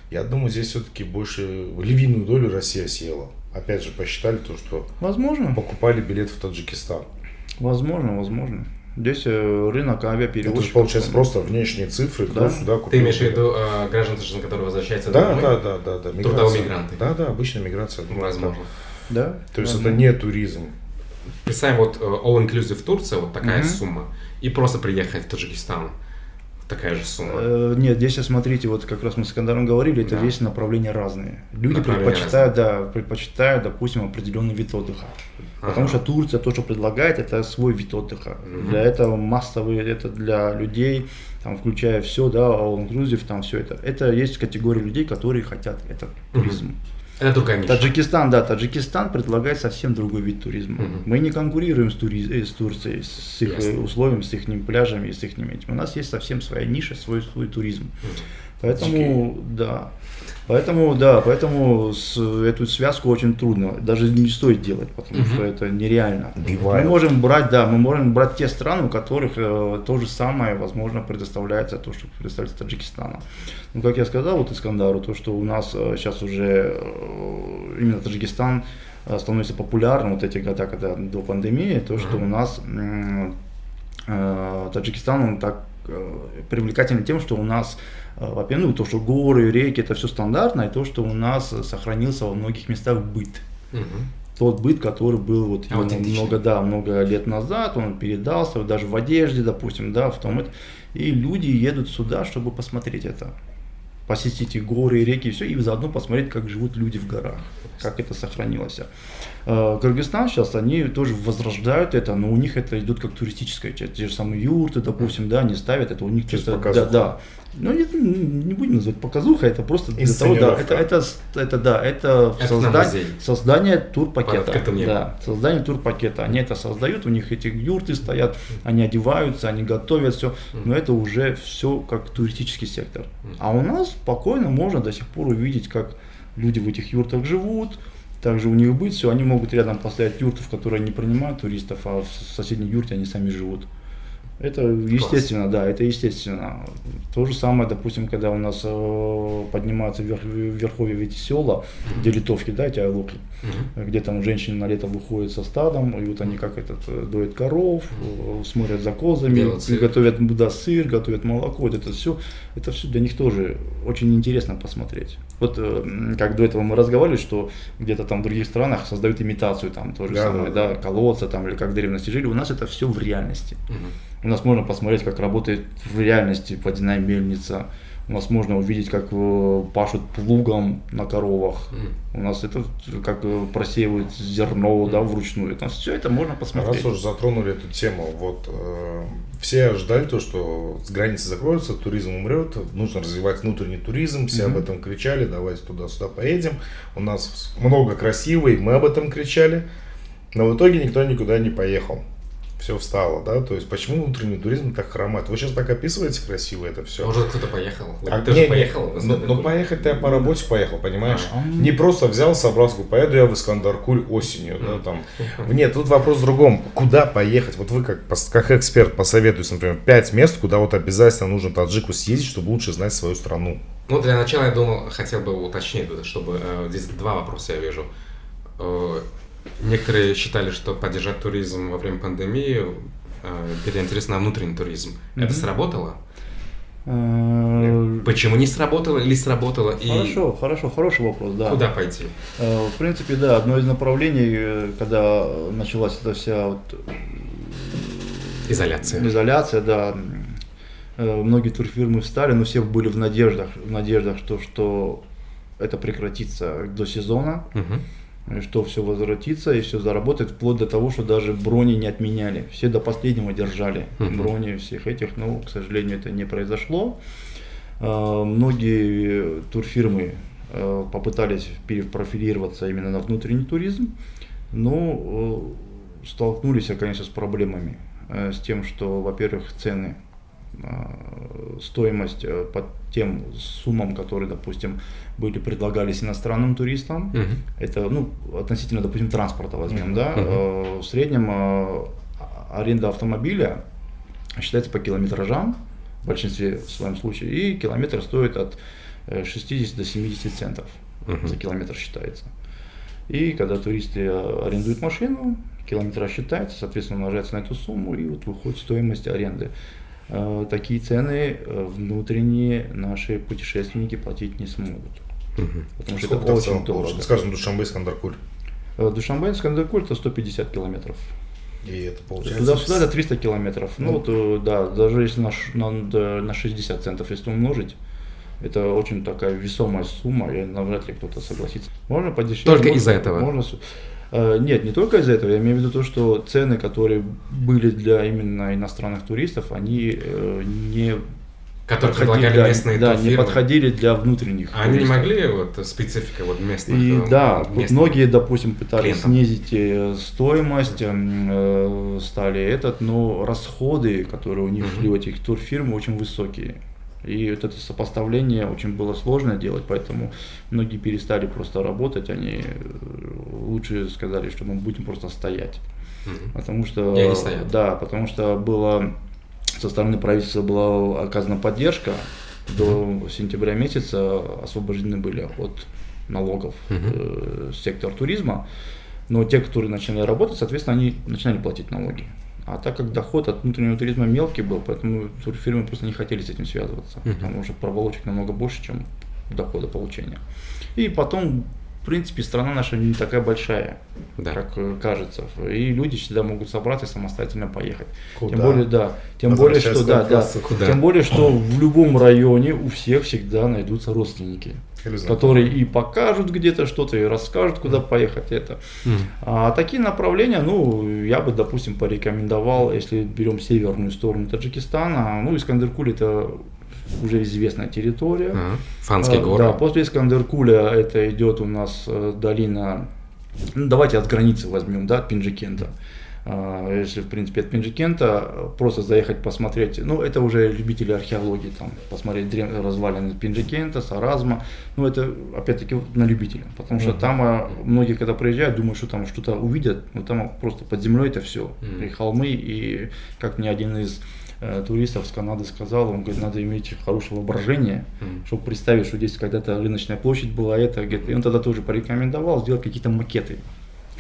B: я думаю, здесь все-таки больше львиную долю Россия съела. Опять же, посчитали то, что
A: возможно.
B: Покупали билеты в Таджикистан.
A: Возможно. Здесь рынок авиаперевозчиков.
B: Это же получается просто внешние цифры.
A: Да.
B: Сюда
C: Ты имеешь в виду граждан Таджикистана, которые возвращаются
B: домой? Да.
C: Трудовые мигранты.
B: Да, обычная миграция.
A: Возможно. Да?
B: То есть это не туризм.
C: Представим, вот all-inclusive Турция, вот такая сумма, и просто приехать в Таджикистан, такая же сумма.
A: Нет, здесь, смотрите, вот как раз мы с Искандаром говорили, это здесь направления разные. Люди предпочитают, допустим, определенный вид отдыха. Потому что Турция то, что предлагает, это свой вид отдыха. Для этого массовый, это для людей, там, включая все, да, all-inclusive, там все это. Это есть категория людей, которые хотят этот туризм.
C: Это другая ниша.
A: Таджикистан предлагает совсем другой вид туризма. Мы не конкурируем с Турцией, с их условиями, с их пляжами, с их этим. У нас есть совсем своя ниша, свой туризм. Поэтому эту связку очень трудно, даже не стоит делать, потому что это нереально. Мы можем брать те страны, у которых то же самое, возможно, предоставляется то, что предоставляется Таджикистану. Ну, как я сказал, вот Искандару, то, что у нас сейчас уже именно Таджикистан становится популярным, вот эти года, когда до пандемии, то, что у нас Таджикистан, он так привлекательный тем, что у нас, во-первых, то, что горы, реки, это все стандартно, и то, что у нас сохранился во многих местах быт. Тот быт, который был вот много лет назад, он передался, вот даже в одежде, допустим, да, в том, и люди едут сюда, чтобы посмотреть это. Посетить и горы, и реки, и все, и заодно посмотреть, как живут люди в горах, как это сохранилось. Кыргызстан сейчас, они тоже возрождают это, но у них это идет как туристическая часть. Те же самые юрты, допустим, да, они ставят, это у них чисто, да. Ну, не будем называть показуха, это просто для того, это создание турпакета. Да, создание турпакета. Они это создают, у них эти юрты стоят, они одеваются, они готовят все, но это уже все как туристический сектор. А у нас спокойно можно до сих пор увидеть, как люди в этих юртах живут. Также у них быть все, они могут рядом поставить юрты, в которые не принимают туристов, а в соседней юрте они сами живут. Это естественно, да, это естественно. То же самое, допустим, когда у нас поднимаются в верховье эти села, где литовки, да, эти айлуки, где там женщины на лето выходят со стадом, и вот они как доят коров, смотрят за козами, готовят сыр, готовят молоко, вот это все для них тоже очень интересно посмотреть. Вот как до этого мы разговаривали, что где-то там в других странах создают имитацию, там то же самое, да, колодца там, или как в древности жили, у нас это все в реальности. У нас можно посмотреть, как работает в реальности водяная мельница. У нас можно увидеть, как пашут плугом на коровах. У нас это как просеивают зерно, да, вручную. Это, все это можно посмотреть.
B: Раз уже затронули эту тему, вот все ждали то, что границы закроются, туризм умрет, нужно развивать внутренний туризм, все об этом кричали, давайте туда-сюда поедем. У нас много красивой, мы об этом кричали, но в итоге никто никуда не поехал. Все встало, да, то есть почему внутренний туризм так хромает? Вы сейчас так описываете красиво это все.
C: Может, кто-то поехал? Ты же поехал?
B: Ну, поехать я по работе поехал, понимаешь? Не просто взял, собрал, поеду я в Искандар-Куль осенью, да, там. Нет, тут вопрос в другом. Куда поехать? Вот вы как эксперт посоветуете, например, 5 мест, куда вот обязательно нужно таджику съездить, чтобы лучше знать свою страну.
C: Ну, для начала, я думал, хотел бы уточнить, чтобы здесь два вопроса я вижу. Некоторые считали, что поддержать туризм во время пандемии переинтересно на внутренний туризм. Это сработало? Почему не сработало или сработало?
A: Хорошо, хороший вопрос, да.
C: Куда пойти?
A: В принципе, да, одно из направлений, когда началась эта вся изоляция, да. Многие турфирмы встали, но все были в надеждах, что это прекратится до сезона. Что все возвратится и все заработает, вплоть до того, что даже брони не отменяли. Все до последнего держали брони всех этих, но, к сожалению, это не произошло. Многие турфирмы попытались перепрофилироваться именно на внутренний туризм, но столкнулись, конечно, с проблемами, с тем, что, во-первых, цены, стоимость по тем суммам, которые, допустим, предлагались иностранным туристам, это, относительно, допустим, транспорта возьмем, да, в среднем аренда автомобиля считается по километражам, в большинстве в своем случае, и километр стоит от 60 до 70 центов за километр считается. И когда туристы арендуют машину, километраж считается, соответственно, умножается на эту сумму, и вот выходит стоимость аренды. Такие цены внутренние наши путешественники платить не смогут. Потому что это очень дорого.
B: Скажем, Душанбе, Искандар-Куль.
A: Душанбе, Искандар-Куль это 150 километров.
B: И это получается...
A: Туда-сюда это 300 километров. Да, даже если на 60 центов если умножить, это очень такая весомая сумма, и навряд ли кто-то согласится. Можно подешевле.
C: Только из-за этого?
A: Нет, не только из-за этого. Я имею в виду то, что цены, которые были для именно иностранных туристов, они не
C: которые предлагали местные турфирмы.
A: Не подходили для внутренних туристов.
C: Они не могли, специфика местных
A: местных многие, допустим, пытались снизить стоимость, стали но расходы, которые у них шли в этих турфирм, очень высокие. И вот это сопоставление очень было сложно делать, поэтому многие перестали просто работать, они лучше сказали, что мы будем просто стоять. Потому что,
C: и они стоят.
A: Да, потому что со стороны правительства была оказана поддержка, до сентября месяца освобождены были от налогов сектор туризма, но те, которые начали работать, соответственно, они начинали платить налоги. А так как доход от внутреннего туризма мелкий был, поэтому турфирмы просто не хотели с этим связываться, потому что проволочек намного больше, чем дохода получения. И потом, в принципе, страна наша не такая большая, как кажется, и люди всегда могут собраться и самостоятельно поехать.
B: Куда?
A: Тем более, что в любом районе у всех всегда найдутся родственники, которые и покажут где-то что-то, и расскажут, куда поехать это. А такие направления, я бы, допустим, порекомендовал, если берем северную сторону Таджикистана, Искандер-Куль это уже известная территория.
C: Фанские горы.
A: Да, после Искандер-Куля это идет у нас долина, давайте от границы возьмем, от Пинджикента. Если, в принципе, от Пинджикента просто заехать посмотреть, это уже любители археологии, посмотреть развалины Пинджикента, Саразма, это, опять-таки, на любителя, потому что там многие, когда приезжают, думают, что там что-то увидят, но там просто под землей это все, и холмы, и как мне один из туристов с Канады сказал, он говорит, надо иметь хорошее воображение, чтобы представить, что здесь когда-то рыночная площадь была, и он тогда тоже порекомендовал сделать какие-то макеты,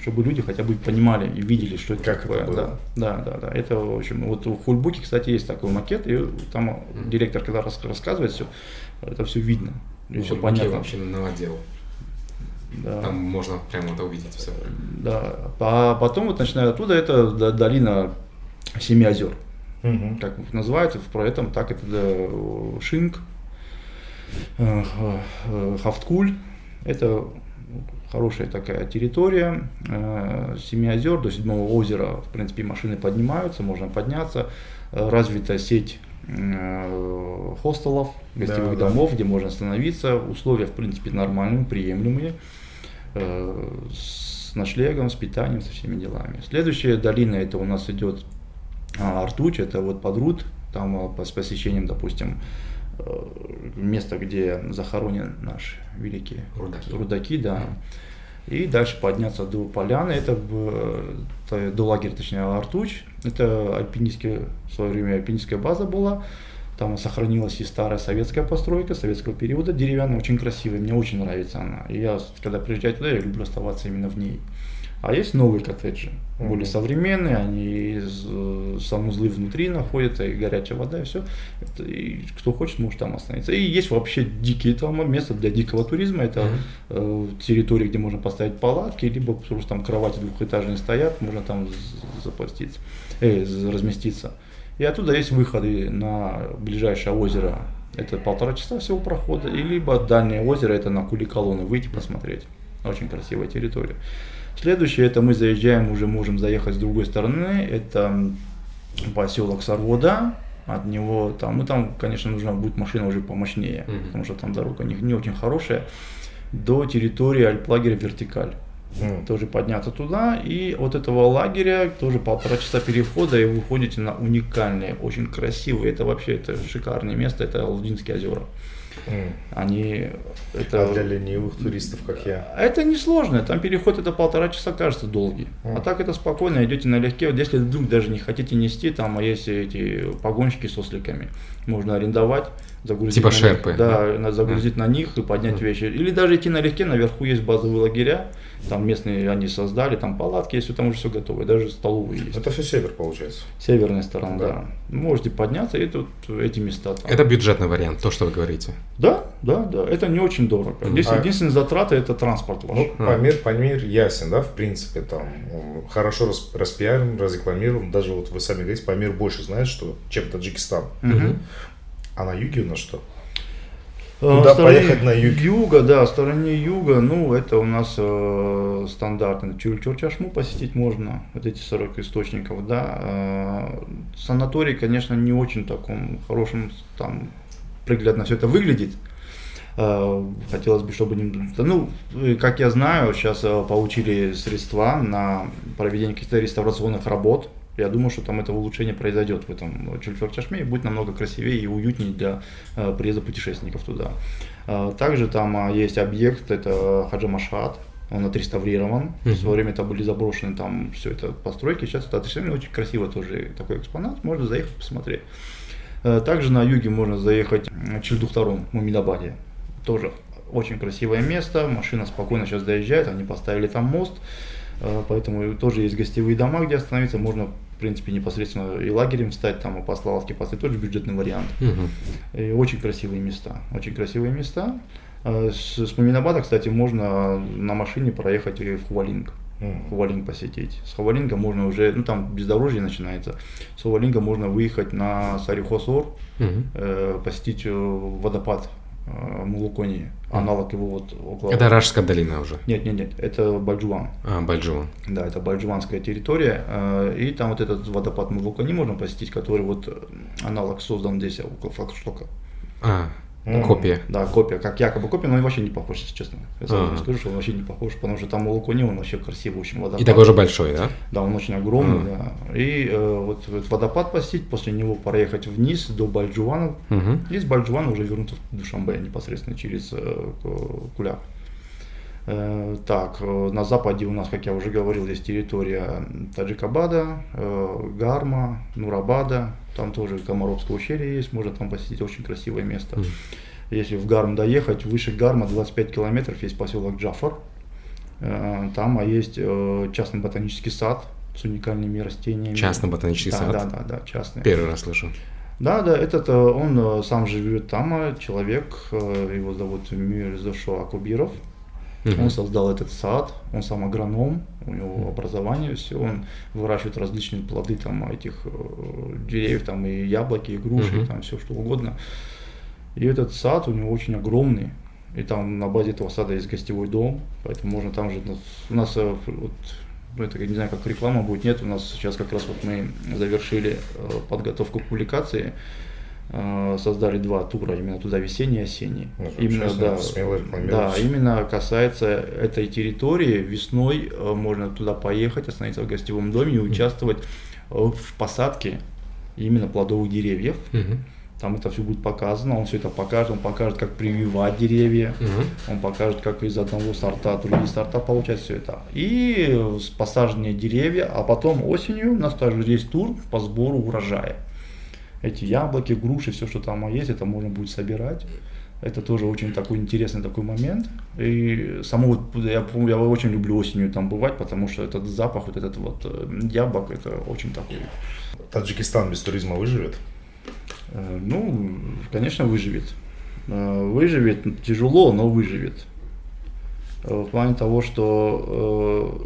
A: чтобы люди хотя бы понимали и видели, что это такое.
B: Это было?
A: Да. Это, в общем, вот в Хульбуке, кстати, есть такой макет, и там директор, когда рассказывает все, это все видно, и все понятно.
C: Вообще наводил. Да. Там можно прямо это увидеть все.
A: Да. А потом, начиная оттуда, это долина Семи озер. Как называют, про это так это Шинг, Хафткуль, это хорошая такая территория, 7 озер, до 7-го озера, в принципе, машины поднимаются, можно подняться, развита сеть хостелов, гостевых домов, где можно остановиться, условия, в принципе, нормальные, приемлемые, с ночлегом, с питанием, со всеми делами. Следующая долина, это у нас идет Артуч, это Подрут, там с посещением, допустим, место, где захоронены наши великие рудаки, да. И дальше подняться до Поляны, это до лагеря, точнее, Артуч, это в свое время альпинистская база была, там сохранилась и старая советская постройка, советского периода, деревянная, очень красивая, мне очень нравится она, и я, когда приезжаю туда, я люблю оставаться именно в ней. А есть новые коттеджи, более современные, они санузлы внутри находятся, и горячая вода, и все. И кто хочет, может там остановиться. И есть вообще дикие там места для дикого туризма, это территории, где можно поставить палатки, либо просто там кровати двухэтажные стоят, можно там разместиться. И оттуда есть выходы на ближайшее озеро, это 1,5 часа всего прохода, и либо дальнее озеро, это на Куликалоны выйти посмотреть. Очень красивая территория. Следующее, это мы заезжаем, уже можем заехать с другой стороны, это поселок Сарвода, от него там, ну там, конечно, нужна будет машина уже помощнее, потому что там дорога у них не очень хорошая, до территории альплагеря Вертикаль. Тоже подняться туда, и от этого лагеря тоже 1,5 часа перехода, и вы выходите на уникальные, очень красивые, это вообще это шикарное место, это Лудинские озера. Они это
B: для ленивых туристов, как я.
A: Это не сложно, там переход это 1,5 часа кажется долгий. А так это спокойно, идете налегке. Вот если вдруг даже не хотите нести, там есть эти погонщики с осликами, можно арендовать, загрузить
C: типа
A: на
C: шерпы.
A: них, да, загрузить на них и поднять вещи. Или даже идти налегке, наверху есть базовые лагеря, там местные они создали, там палатки есть, там уже все готово, даже столовые есть.
B: Это все север получается.
A: Северная сторона, да. Можете подняться, и тут эти места там.
C: Это бюджетный вариант, то, что вы говорите.
A: Да, это не очень дорого. Здесь единственная затрата это транспорт ваш.
B: Памир ясен, да, в принципе, там хорошо распиарен, разрекламирован. Даже вот вы сами говорите, Памир больше знает, что, чем Таджикистан. А на юге у нас что? Куда поехать на юг?
A: Юга, да, в стороне юга, ну, это у нас стандартно. Чурчашму посетить можно, вот эти 40 источников, да. Санаторий, конечно, не очень в таком хорошем, там, приглядно все это выглядит. Хотелось бы, чтобы, ну, как я знаю, сейчас получили средства на проведение каких-то реставрационных работ. Я думаю, что там это улучшение произойдет в этом Чурчашме и будет намного красивее и уютнее для приезда путешественников туда. Также там есть объект, это Хаджа Машхад, он отреставрирован. В свое время это были заброшены там все это постройки, сейчас это отреставрировано, очень красиво тоже такой экспонат, можно заехать посмотреть. Также на юге можно заехать в Чильдухтарон, в Мумидабаде, тоже очень красивое место, машина спокойно сейчас доезжает, они поставили там мост. Поэтому тоже есть гостевые дома, где остановиться, можно, в принципе, непосредственно и лагерем встать, там, и по Славовке поставить, тоже бюджетный вариант. И очень красивые места, очень красивые места. С Муминабада, кстати, можно на машине проехать и в Хувалинг, Хувалинг посетить. С Хувалинга можно уже, ну там бездорожье начинается, с Хувалинга можно выехать на Сари-Хосор, посетить водопад Мулукони, аналог его вот около...
C: Это Рашская долина уже?
A: Нет, это Бальджуван.
C: Бальджуван.
A: Да, это бальджуванская территория, и там вот этот водопад Мулукони можно посетить, который вот аналог создан здесь около флагштока.
C: Копия.
A: Да, копия, как якобы копия, но он вообще не похож, если честно. Я сразу скажу, что он вообще не похож, потому что там Мулукони, он вообще красивый, очень водопад.
C: И такой же большой, да?
A: Да, он очень огромный, да. И вот водопад посетить, после него проехать вниз до Бальджувана, и с Бальджувана уже вернуться в Душанбе непосредственно через Куляк. Так, на западе у нас, как я уже говорил, есть территория Таджикабада, Гарма, Нурабада, там тоже Комаровское ущелье есть, можно там посетить, очень красивое место. Если в Гарм доехать, выше Гарма 25 километров есть поселок Джафар, там есть частный ботанический сад с уникальными растениями.
C: Частный ботанический сад?
A: Да, частный.
C: Первый раз слышу.
A: Да, этот, он сам живет там, человек, его зовут Мирзашо Акубиров. Он создал этот сад, он сам агроном, у него образование, все, он выращивает различные плоды там, этих деревьев, там и яблоки, и груши, там все что угодно. И этот сад у него очень огромный, и там на базе этого сада есть гостевой дом, поэтому можно там же, у нас, вот, это, не знаю, как реклама будет, нет, у нас сейчас как раз вот мы завершили подготовку к публикации, создали 2 тура, именно туда весенний и осенний. Именно, именно касается этой территории. Весной можно туда поехать, остановиться в гостевом доме и участвовать в посадке именно плодовых деревьев. Там это все будет показано, он все это покажет, он покажет, как прививать деревья, он покажет, как из одного сорта другие сорта получать все это. И посаженные деревья, а потом осенью у нас также есть тур по сбору урожая. Эти яблоки, груши, все, что там есть, это можно будет собирать. Это тоже очень такой интересный такой момент. И само вот, я очень люблю осенью там бывать, потому что этот запах, вот этот вот яблок, это очень такой.
B: Таджикистан без туризма выживет?
A: Ну, конечно, выживет. Выживет тяжело, но выживет. В плане того, что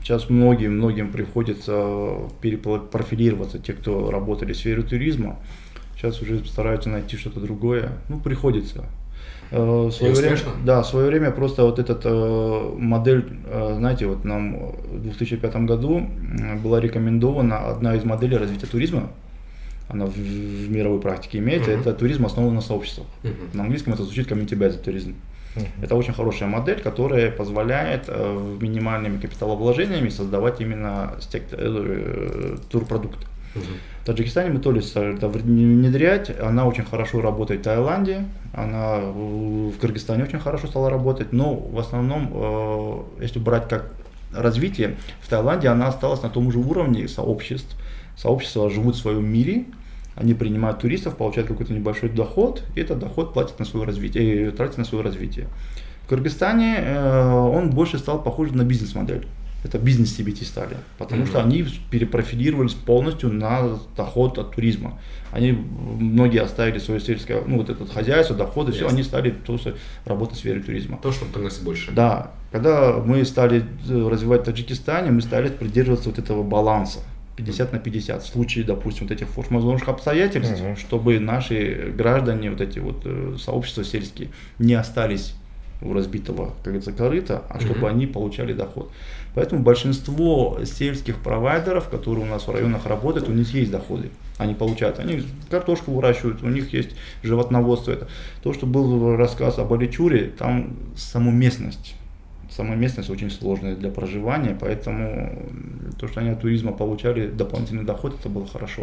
A: сейчас многим приходится перепрофилироваться, те, кто работали в сфере туризма, сейчас уже стараются найти что-то другое, ну, приходится. В свое время просто вот эта модель, знаете, вот нам в 2005 году была рекомендована одна из моделей развития туризма, она в мировой практике имеется, это туризм основан на сообществах. На английском это звучит community-based туризм. Это очень хорошая модель, которая позволяет минимальными капиталовложениями создавать именно турпродукт. В Таджикистане мы тоже стали это внедрять, она очень хорошо работает в Таиланде, она в Кыргызстане очень хорошо стала работать, но в основном, если брать как развитие, в Таиланде она осталась на том же уровне сообществ. Сообщества живут в своем мире, они принимают туристов, получают какой-то небольшой доход, и этот доход платят на свое развитие, тратят на свое развитие. В Кыргызстане он больше стал похож на бизнес-модель. Это бизнес-CBT стали, потому что они перепрофилировались полностью на доход от туризма. Многие оставили свое сельское, хозяйство, доходы, все, они стали просто работать в сфере туризма.
C: То, что приносит больше.
A: Да, когда мы стали развивать в Таджикистане, мы стали придерживаться вот этого баланса. 50 на 50. В случае, допустим, вот этих форс-мажорных обстоятельств, чтобы наши граждане, вот эти вот сообщества сельские, не остались у разбитого, как говорится, корыта, а чтобы они получали доход. Поэтому большинство сельских провайдеров, которые у нас в районах работают, у них есть доходы. Они получают, они картошку выращивают, у них есть животноводство. Это то, что был рассказ об Аличуре, там сама местность очень сложная для проживания, поэтому то, что они от туризма получали дополнительный доход, это было хорошо.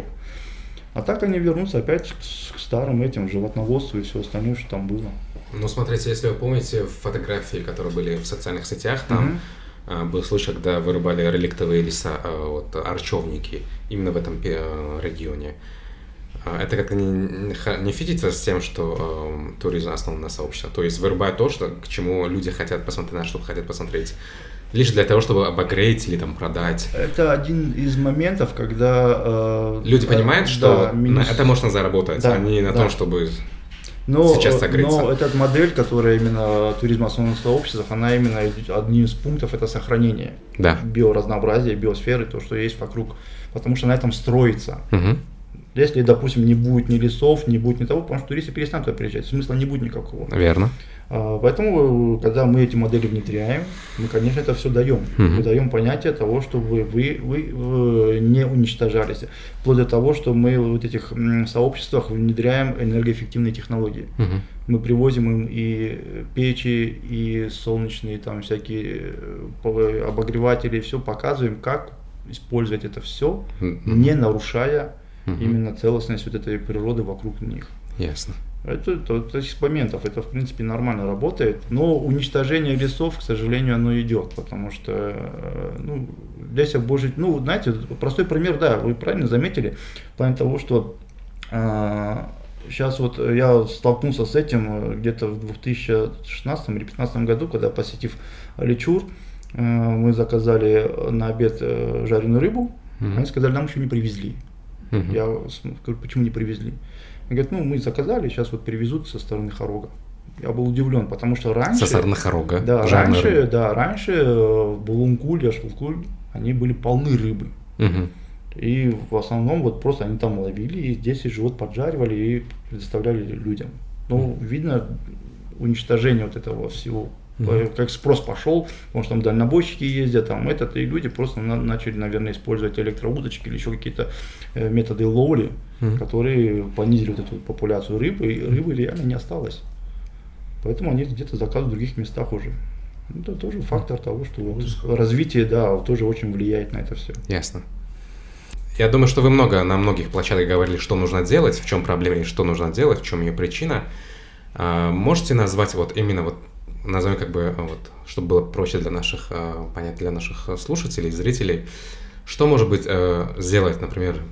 A: А так они вернутся опять к старым этим животноводству и все остальное, что там было.
C: Ну, смотрите, если вы помните фотографии, которые были в социальных сетях, там был случай, когда вырубали реликтовые леса, арчевники, именно в этом регионе. Это как-то не фитится с тем, что туризм основан на сообществе. То есть вырубают то, к чему люди хотят посмотреть, на что хотят посмотреть, лишь для того, чтобы обогреть или там продать.
A: Это один из моментов, когда
C: люди понимают, что это можно заработать, а не на том, чтобы сейчас согреться.
A: Но эта модель, которая именно туризм основан на сообществах, она именно одним из пунктов это сохранение биоразнообразия, биосферы, то, что есть вокруг, потому что на этом строится. Если, допустим, не будет ни лесов, не будет ни того, потому что туристы перестанут туда приезжать, смысла не будет никакого.
C: Верно.
A: Поэтому, когда мы эти модели внедряем, мы, конечно, это все даем. Мы даем понятие того, чтобы вы не уничтожались. Вплоть до того, что мы в этих сообществах внедряем энергоэффективные технологии. Мы привозим им и печи, и солнечные там всякие обогреватели, все показываем, как использовать это все, не нарушая именно целостность вот этой природы вокруг них.
C: Ясно.
A: Это из моментов, это в принципе нормально работает, но уничтожение лесов, к сожалению, оно идет, потому что, лес больше, знаете, простой пример, да, вы правильно заметили, в плане того, что сейчас вот я столкнулся с этим где-то в 2016 или 2015 году, когда, посетив Аличур, мы заказали на обед жареную рыбу, они сказали, нам еще не привезли. Я говорю, почему не привезли? Они говорят, мы заказали, сейчас вот привезут со стороны Хорога. Я был удивлен, потому что раньше...
C: Со стороны Хорога?
A: Да, раньше Булункуль, Яшулкуль, они были полны рыбы. И в основном вот просто они там ловили, и здесь и живот поджаривали и предоставляли людям. Видно уничтожение вот этого всего. Как спрос пошел, потому что там дальнобойщики ездят, и люди просто начали, наверное, использовать электроудочки или еще какие-то методы ловли, которые понизили вот эту популяцию рыбы, и рыбы реально не осталось. Поэтому они где-то заказывают в других местах уже. Это тоже фактор того, что развитие, тоже очень влияет на это все.
C: Ясно. Я думаю, что вы на многих площадках говорили, что нужно делать, в чем проблема и что нужно делать, в чем ее причина. Можете назвать назовем чтобы было проще понять для наших слушателей, зрителей, что может быть сделать, например,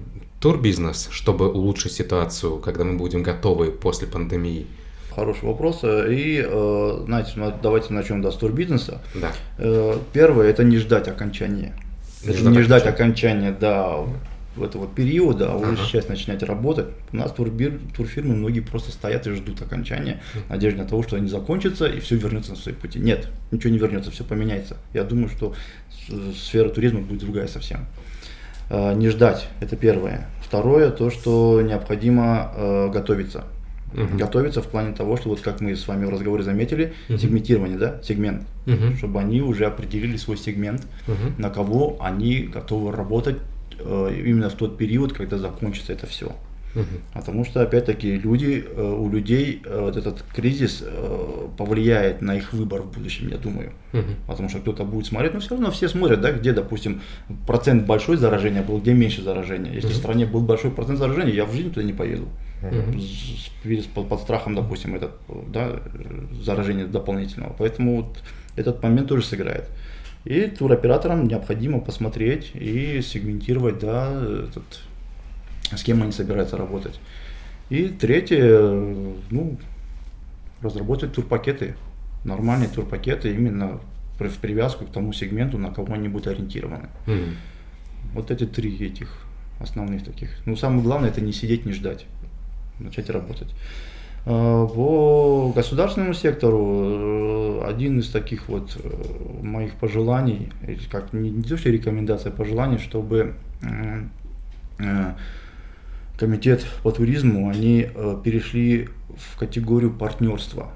C: турбизнес, чтобы улучшить ситуацию, когда мы будем готовы после пандемии?
A: Хороший вопрос. И, знаете, давайте начнем с турбизнеса.
C: Да.
A: Первое, это не ждать окончания. Не ждать окончания, этого периода, а уже сейчас начинать работать. У нас турфирмы многие просто стоят и ждут окончания, надежды на то, что они закончатся и все вернется на свои пути. Нет, ничего не вернется, все поменяется. Я думаю, что сфера туризма будет другая совсем. Не ждать, это первое. Второе, то, что необходимо готовиться. Готовиться в плане того, что как мы с вами в разговоре заметили, сегментирование, сегмент, чтобы они уже определили свой сегмент, на кого они готовы работать именно в тот период, когда закончится это все. Потому что, опять-таки, у людей вот этот кризис повлияет на их выбор в будущем, я думаю. Потому что кто-то будет смотреть, но все равно все смотрят, да, где, допустим, процент большой заражения был, где меньше заражения. Если в стране был большой процент заражения, я в жизни туда не поеду. Под страхом, допустим, заражения дополнительного. Поэтому вот этот момент тоже сыграет. И туроператорам необходимо посмотреть и сегментировать, с кем они собираются работать. И третье, разработать турпакеты, нормальные турпакеты именно в привязку к тому сегменту, на кого они будут ориентированы. Вот эти три основных таких. Самое главное — это не сидеть, не ждать, начать работать. По государственному сектору один из таких моих пожеланий, как не то что рекомендация, а пожеланий, чтобы комитет по туризму, они перешли в категорию партнерства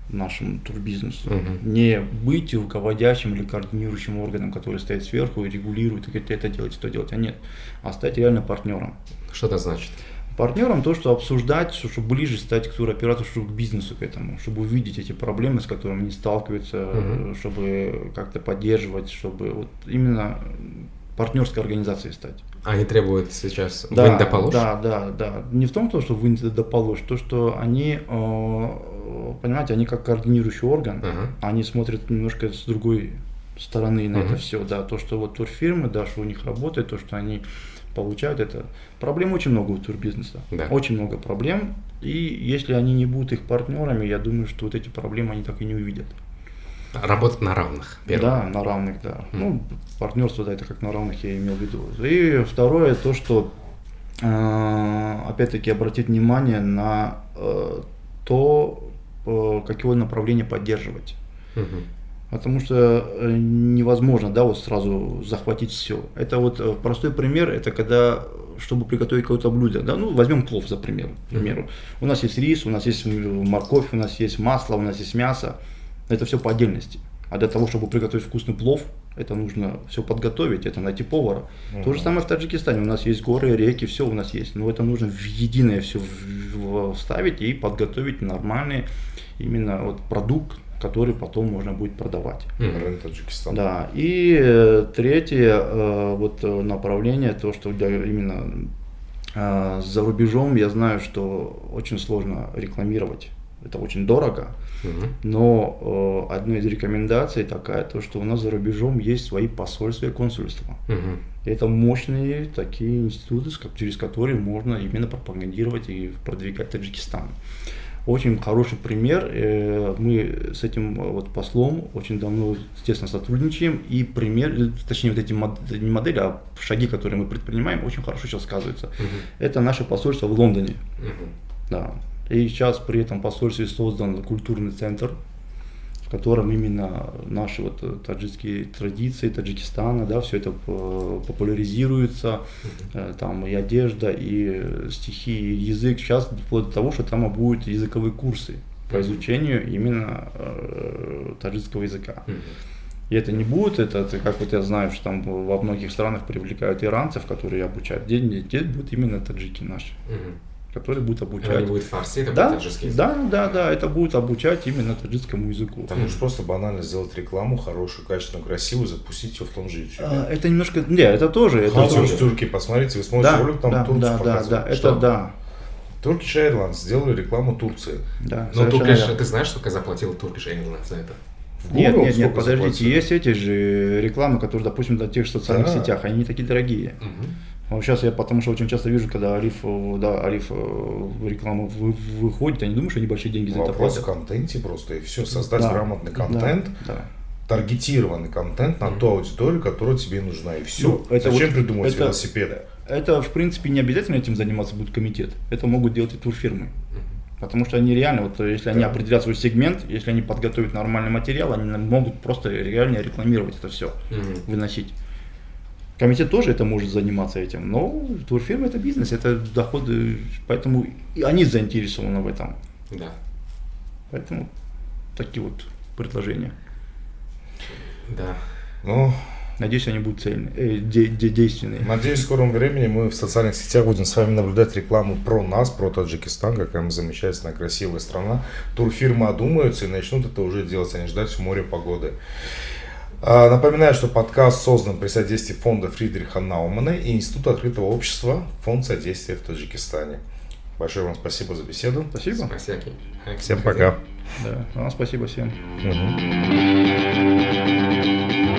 A: нашему турбизнесу. Не быть руководящим или координирующим органом, который стоит сверху и регулирует, и говорит, это делать, то делать, а стать реально партнером.
C: Что это значит?
A: Партнером то, что обсуждать, чтобы ближе стать к туроператору, чтобы к бизнесу к этому, чтобы увидеть эти проблемы, с которыми они сталкиваются, чтобы как-то поддерживать, чтобы именно партнерской организацией стать.
C: Они требуют сейчас вынь да положь?
A: Да. Не в том, что вынь да положь, то, что они, понимаете, они как координирующий орган, они смотрят немножко с другой стороны на это все, то, что турфирмы, что у них работает, то, что они получают это. Проблем очень много у турбизнеса, очень много проблем, и если они не будут их партнерами, я думаю, что эти проблемы они так и не увидят.
C: Работать на равных. Первое.
A: Да, на равных, да. Партнерство, это как на равных я имел в виду. И второе, то, что опять-таки обратить внимание на то, какое направление поддерживать. Потому что невозможно, сразу захватить все. Это простой пример, это когда, чтобы приготовить какое-то блюдо, возьмем плов, за пример, к примеру. У нас есть рис, у нас есть морковь, у нас есть масло, у нас есть мясо. Это все по отдельности. А для того, чтобы приготовить вкусный плов, это нужно все подготовить, это найти повара. То же самое в Таджикистане. У нас есть горы, реки, все у нас есть. Но это нужно в единое все вставить и подготовить нормальный именно продукт, который потом можно будет продавать.
B: Рынок Таджикистана.
A: Да. И третье направление, то, что именно за рубежом, я знаю, что очень сложно рекламировать. Это очень дорого, но одна из рекомендаций такая, то, что у нас за рубежом есть свои посольства и консульства. И это мощные такие институты, через которые можно именно пропагандировать и продвигать Таджикистан. Очень хороший пример, мы с этим послом очень давно, естественно, сотрудничаем, и пример, точнее эти не модели, а шаги, которые мы предпринимаем, очень хорошо сейчас сказываются. Это наше посольство в Лондоне. Да. И сейчас при этом посольстве создан культурный центр, в котором именно наши таджикские традиции Таджикистана, все это популяризируется, там и одежда, и стихи, и язык. Сейчас вплоть до того, что там будут языковые курсы по изучению именно таджикского языка. И это не будет, это как я знаю, что там во многих странах привлекают иранцев, которые обучают. Здесь будут именно таджики наши. Который будет обучать.
C: Это не будет фарси, это будет таджикский язык.
A: Да, это будет обучать именно таджикскому языку.
B: Там нужно просто банально сделать рекламу хорошую, качественную, красивую, запустить ее в том же YouTube.
A: Это немножко, это тоже.
B: Турки, посмотрите, вы смотрите ролик, там Турцию показывают.
A: Это да.
B: Turkish Airlines сделали рекламу Турции.
A: Да,
C: но ты знаешь, сколько заплатил Turkish Airlines за это?
A: Нет, подождите, есть эти же рекламы, которые, допустим, на тех же социальных сетях, они не такие дорогие. Сейчас я потому что очень часто вижу, когда Ариф в рекламу выходит, я не думаю, что они большие деньги за это платят.
B: Вопрос в контенте просто, и все, создать грамотный контент, таргетированный контент на ту аудиторию, которая тебе нужна, и все. Зачем придумывать велосипеды?
A: Это, в принципе, не обязательно этим заниматься будет комитет, это могут делать и турфирмы. Потому что они реально, если они определят свой сегмент, если они подготовят нормальный материал, они могут просто реально рекламировать это все, выносить. Комитет тоже это может заниматься этим, но турфирма это бизнес, это доходы, поэтому и они заинтересованы в этом.
C: Да.
A: Поэтому такие предложения.
C: Да.
A: Надеюсь, они будут действенные.
B: Надеюсь, в скором времени мы в социальных сетях будем с вами наблюдать рекламу про нас, про Таджикистан, какая мы замечательная, красивая страна. Турфирмы одумаются и начнут это уже делать, а не ждать в море погоды. Напоминаю, что подкаст создан при содействии фонда Фридриха Наумана и Института открытого общества «Фонд содействия в Таджикистане». Большое вам спасибо за беседу.
A: Спасибо.
B: Всем пока.
A: Да, вам спасибо всем.
B: Угу.